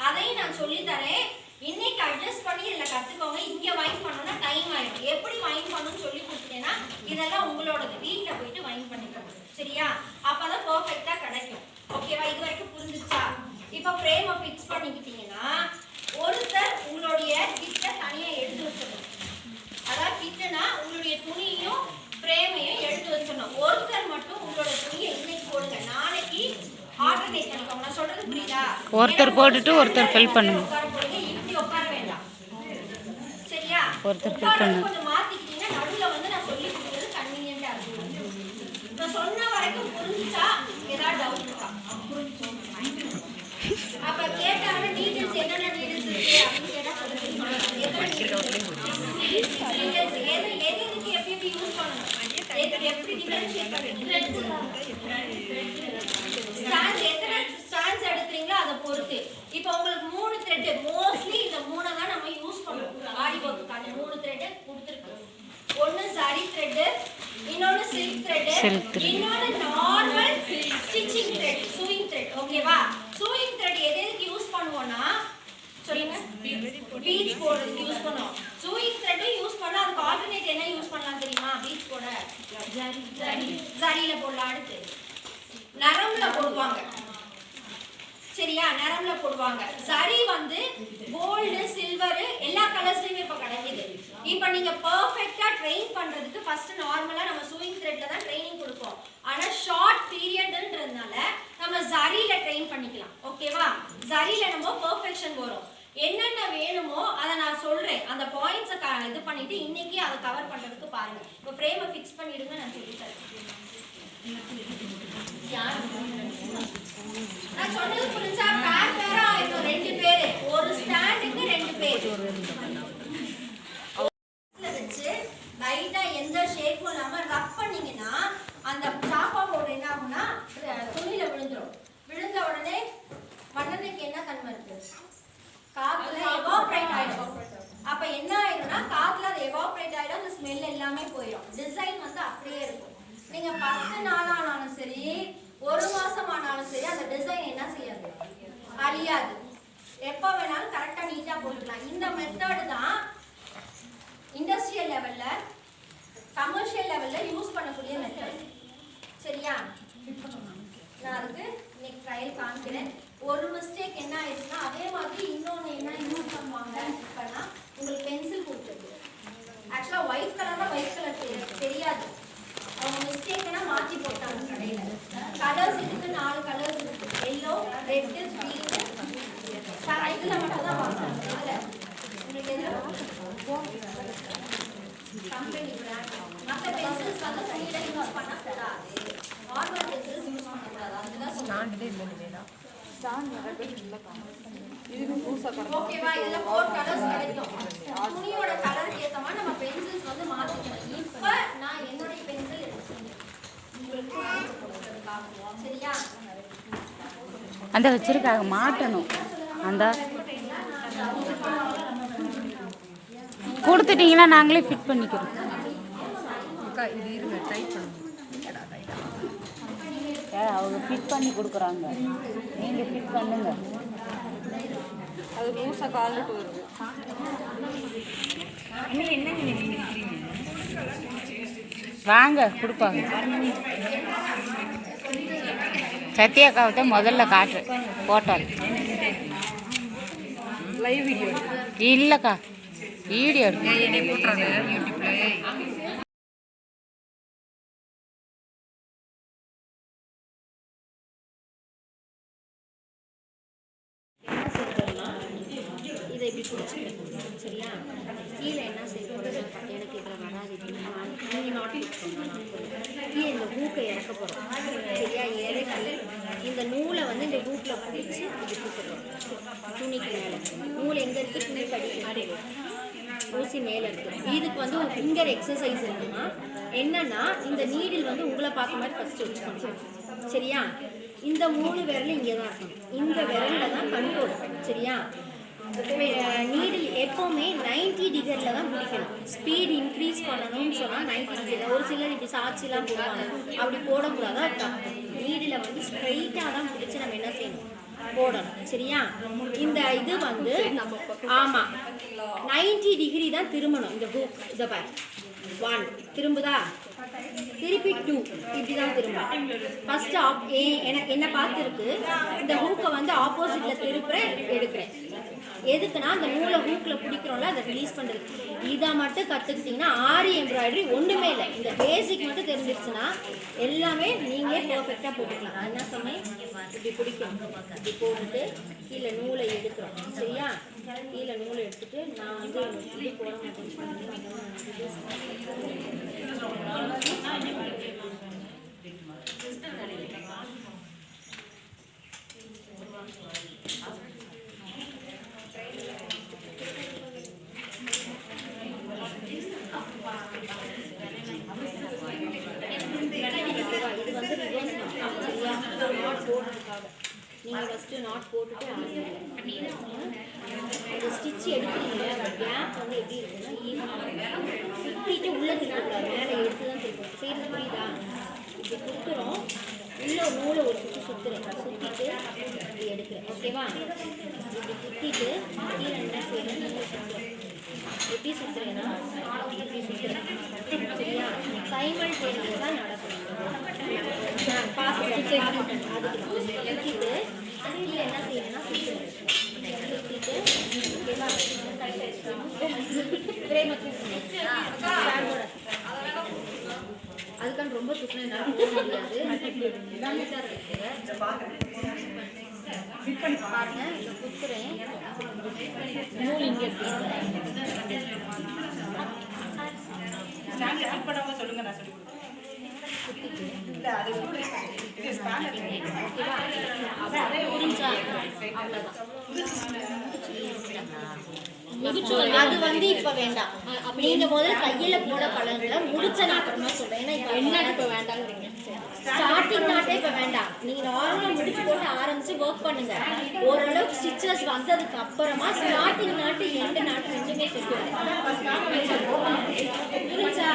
அதையும் நான் சொல்லி தரேன். இன்னைக்கு அட்ஜஸ்ட் பண்ணி இதுல கத்துக்கோங்க. இங்க வைண்ட் பண்ணணும்னா டைம் ஆயிடும். எப்படி வைண்ட் பண்ணணும்னு சொல்லி கொடுத்தேன்னா இதெல்லாம் உங்களோடது. வீட்டில் போயிட்டு வைண்ட் பண்ணிக்கோங்க. சரியா? அப்பதான் பெர்ஃபெக்ட்டா கிடைக்கும். ஓகேவா? இது வரைக்கும் புரிஞ்சுச்சா? இப்போ ஃப்ரேமை ஃபிக்ஸ் பண்ணிக்கிட்டீங்கன்னா ஒருத்தர் உங்களுடைய கிட்ட தனியா எடுத்து வச்சிடணும். அதாவது கிட்டனா உங்களுடைய துணியையும் ஃப்ரேமையும் எடுத்து வச்சிடணும். ஒருத்தர் மட்டும் உங்களோட துணியை இன்னைக்கு போடுங்க, நாளைக்கு ஆல்டர்னேட் பண்ணிக்கோங்க. நான் சொல்றது புரியுதா? ஒருத்தர் போட்டுட்டு ஒருத்தர் ஃபில் பண்ணுங்க. இப்படி உட்கார வேண்டாம். சரியா? ஒருத்தர் ஃபில் பண்ணுங்க. கொஞ்சம் மாத்திக்கிட்டீங்கன்னா நடுவுல வந்து நான் சொல்லி கொடுக்கிறது கன்வீனியன்ட்டா இருக்கும். நான் சொன்ன வரைக்கும் புரிஞ்சுச்சா? ஏதாவது டவுட் இருக்கா? அப்ப கேட்டாங்க டீடைல்ஸ் என்னென்ன டீடைல்ஸ் இருக்கு அப்படின்னு கேட்டா சொல்லுங்க. எதுக்கு எப்படி யூஸ் பண்ணணும், எப்படி டிஃபரன்ஷியேட் பண்ணணும், ஸ்டாண்ட்ஸ் எத்தனை ஸ்டாண்ட்ஸ் எடுக்கிறீங்களோ அதை பொறுத்து. இப்போ உங்களுக்கு 3 த்ரெட், மோஸ்ட்லி இந்த 3 தான் நம்ம யூஸ் பண்ணுவோம். ஆடி ஒர்க்குக்கான 3 த்ரெட் கொடுத்துருக்கு. ஒன்னு சரி த்ரெட், இன்னொன்னு சில்க் த்ரெட், இன்னொன்னு normal stitching thread, chewing thread. ஓகேவா? சூயிங் த்ரெட் எதுக்கு யூஸ் பண்ணுவோம்னா சொல்லுங்க, பீட்ஸ் போடுறதுக்கு யூஸ் பண்ணுவோம். சூயிங் த்ரெட் யூஸ் பண்ணா அதுக்கு ஆல்டர்னேட் என்ன யூஸ் பண்ணலாம் தெரியுமா? பீட்ஸ் போட ஜரியில போடலாம். அடுத்து நரம்புல போடுவாங்க. சரியா? நரம்புல போடுவாங்க. சரி வந்து கோல்டு, சில்வர் எல்லா கலர்ஸ்லயுமே இப்ப கிடைக்குது. இப்ப நீங்க பெர்ஃபெக்ட்டா ட்ரெயின் பண்றதுக்கு ஃபர்ஸ்ட் நார்மலா நம்ம சூயிங் த்ரெட்ல தான் ட்ரைனிங் கொடுப்போம். ஆனா ஷார்ட் பீரியட்ன்றதுனால நம்ம ஜரியில ட்ரெயின் பண்ணிக்கலாம். ஓகேவா? ஜரியில நம்ம பெர்ஃபெக்ஷன் வரும். என்னென்ன வேணுமோ அதை நான் சொல்றேன். அந்த பாயிண்ட்ஸை இது பண்ணிட்டு இன்னைக்கு அதை கவர் பண்றதுக்கு பாருங்க. இப்போ ஃப்ரேமை ஃபிக்ஸ் பண்ணிடுங்க, நான் சொல்லி தரேன். நான் 1 மாசம் ஆனாலும் சரி அந்த டிசைன் என்ன செய்யாது, அழியாது. எப்போ வேணாலும் கரெக்டா நீட்டா போட்டுக்கலாம். இந்த மெத்தட் தான் இண்டஸ்ட்ரியல் லெவல்ல கமர்ஷியல் லெவல்ல யூஸ் பண்ணக்கூடிய மெத்தட். சரியா? நான் அதுக்கு இன்னைக்கு ட்ரையல் காமிக்கிறேன். ஒரு மிஸ்டேக் என்ன ஆயிடுச்சுன்னா அதே மாதிரி இன்னொன்று என்ன யூஸ் பண்ணுவாங்க இப்போனா உங்களுக்கு பென்சில் கொடுத்துருக்கு. ஆக்சுவலாக ஒயிட் கலர் தெரியாது. அவங்க மிஸ்டேக்னா மாற்றி போட்டாங்க கடையில். கலர்ஸ் இதுக்கு 4 கலர்ஸ் இருக்கு. Yellow, red, green. இதில் மட்டும் தான் வாங்குறாங்க. இதில் உங்களுக்கு எதில் கம்பெனி பிராண்ட். மற்ற பென்சில்ஸ் வந்து துணியில் யூஸ் பண்ணக்கூடாது. நார்மல் பென்சில்ஸ் யூஸ் பண்ணக்கூடாது. அதுதான் ஓகேவா? இதுல 4 கலர்ஸ் கிடைக்கும். துணியோட கலருக்கு ஏத்த மாதிரி நம்ம பென்சில்ஸ் வந்து மாத்திக்கணும். இப்ப நான் என்னோட பென்சில் எடுத்துக்கிறேன் உங்களுக்கு. சரியா? அந்த வச்சிருக்காங்க மாட்டணும். அந்த கொடுத்துட்டீங்கன்னா நாங்களே ஃபிட் பண்ணிக்கிறோம். அவங்க ஃபிட் பண்ணி கொடுக்குறாங்க, நீங்கள் ஃபிட் பண்ணுங்க. அது பூசா காலிட்டு வருது. வாங்க கொடுப்பாங்க. சத்யாக்காவத்தை முதல்ல காட்டு போட்டால் லைவ் வீடியோ இல்லைக்கா, வீடியோ இதை இப்படி பிடிச்சிக்கிறேன். சரியா? கீழே என்ன செய்யணும், எனக்கு இதில் வராது. நீங்கள் நாட்டி கீழே இந்த ஹூக்கை இறக்க போகிறோம். சரியா? இறக்கி இந்த நூலை வந்து இந்த ஹூக்கில் பிடிச்சி இது கொடுத்துருவோம். துணிக்கு மேலே நூல் எங்கே இருக்குது, துணி கடிக்கு ஊசி மேலே இருக்குது. இதுக்கு வந்து ஒரு ஃபிங்கர் எக்ஸசைஸ் இருக்குன்னா என்னன்னா, இந்த நீடில் வந்து உங்களை பார்க்க மாதிரி ஃபஸ்ட்டு வச்சுக்கணும். சரியா? இந்த 3 விரல் இங்கே தான் இருக்கணும். இந்த விரலில் தான் கண்ட்ரோல். சரியா? நீடில் எப்போவுமே 90 டிகிரியில் தான் பிடிக்கணும். ஸ்பீட் இன்க்ரீஸ் பண்ணணும்னு சொன்னால் 90 டிகிரியில். ஒரு சிலர் இப்படி சாட்சிலாம் போடுவாங்க, அப்படி போடக்கூடாது. தப்பு. நீடில் வந்து ஸ்ட்ரைட்டாக தான் பிடிச்சி நம்ம என்ன செய்யணும், போடணும். சரியா? இந்த இது வந்து ஆமாம் 90 டிகிரி தான் திரும்பணும். இந்த ஹூக் இதை பாரு, 1 திரும்புதா, திருப்பி 2 இப்படி தான் திரும்பும். ஃபர்ஸ்ட் எனக்கு என்ன பார்த்துருக்கு, இந்த ஹூக்கை வந்து ஆப்போசிட்டில் திருப்புறேன், எடுக்கிறேன். எதுக்குன்னா அந்த நூலை ஹூக்கில் பிடிக்கிறோம்ல, அதை ரிலீஸ் பண்ணுறது. இதை மட்டும் கற்றுக்கிட்டிங்கன்னா ஆரி எம்ப்ராய்டரி ஒன்றுமே இல்லை. இந்த பேசிக் மட்டும் தெரிஞ்சிருச்சுன்னா எல்லாமே நீங்களே பர்ஃபெக்டாக போட்டுக்கலாம். என்ன சமயம் இப்படி பிடிக்கணும், இப்படி போட்டுட்டு கீழே நூலை எடுக்கிறோம். சரியா? கீழே நூலை எடுத்துட்டு நான் வந்து இது போட மாட்டேன். நீங்கள் ஃபஸ்ட்டு நாட் போட்டுட்டு அந்த ஸ்டிச் எடுக்கிறீங்க. கேப் வந்து எப்படி இருக்குன்னா ஈவனாக சுற்றிட்டு உள்ளே திருப்பக்கூடாது, மேலே எடுத்து தான் திருப்பணும். செய்கிறது புரியுதா? இப்படி சுற்றுறோம், உள்ளே நூலை ஒரு சுற்றுறேன், சுற்றிட்டு இப்படி எடுக்கிறேன். ஓகேவா? இப்படி சுற்றிட்டு கீழே என்ன செய்யணும், நூலை சுற்றுறேன். எப்படி சுற்றுறேன்னா இப்படி சுற்றுறேன். சரியா? சைமல்டேனியஸாக தான் நடக்கணும். அதுக்கு சுற்றிட்டு கீழே என்ன செய்யணும்னா சுற்றிட்டு ஓகேவா? அதுக்கான ரொம்ப சுற்றினா போக முடியாது. பாருங்க, இதை குத்துறேன். நூல் இங்கே சொல்லுங்க, நான் சொல்லி அது வந்து இப்ப வேண்டாம். நீங்க முதல்ல கையில போட பழங்கல முடிச்சனா அப்புறமா சொல்றேன். ஏன்னா இப்ப என்ன இப்ப வேண்டாம்ங்கறீங்க. ஸ்டார்டிங் நாட்டே இப்ப வேண்டாம். நீங்க நார்மலா முடிச்சு போட்டு ஆரம்பிச்சு வர்க் பண்ணுங்க. ஓரளவுக்கு ஸ்டிச்சஸ் வந்ததுக்கு அப்புறமா ஸ்டார்டிங் நாட்டு எண்ட் நாட்டு ரெண்டுமே சொல்லுங்க. அதான் ஃபர்ஸ்ட் நாட் புரிஞ்சா?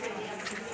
சத்யா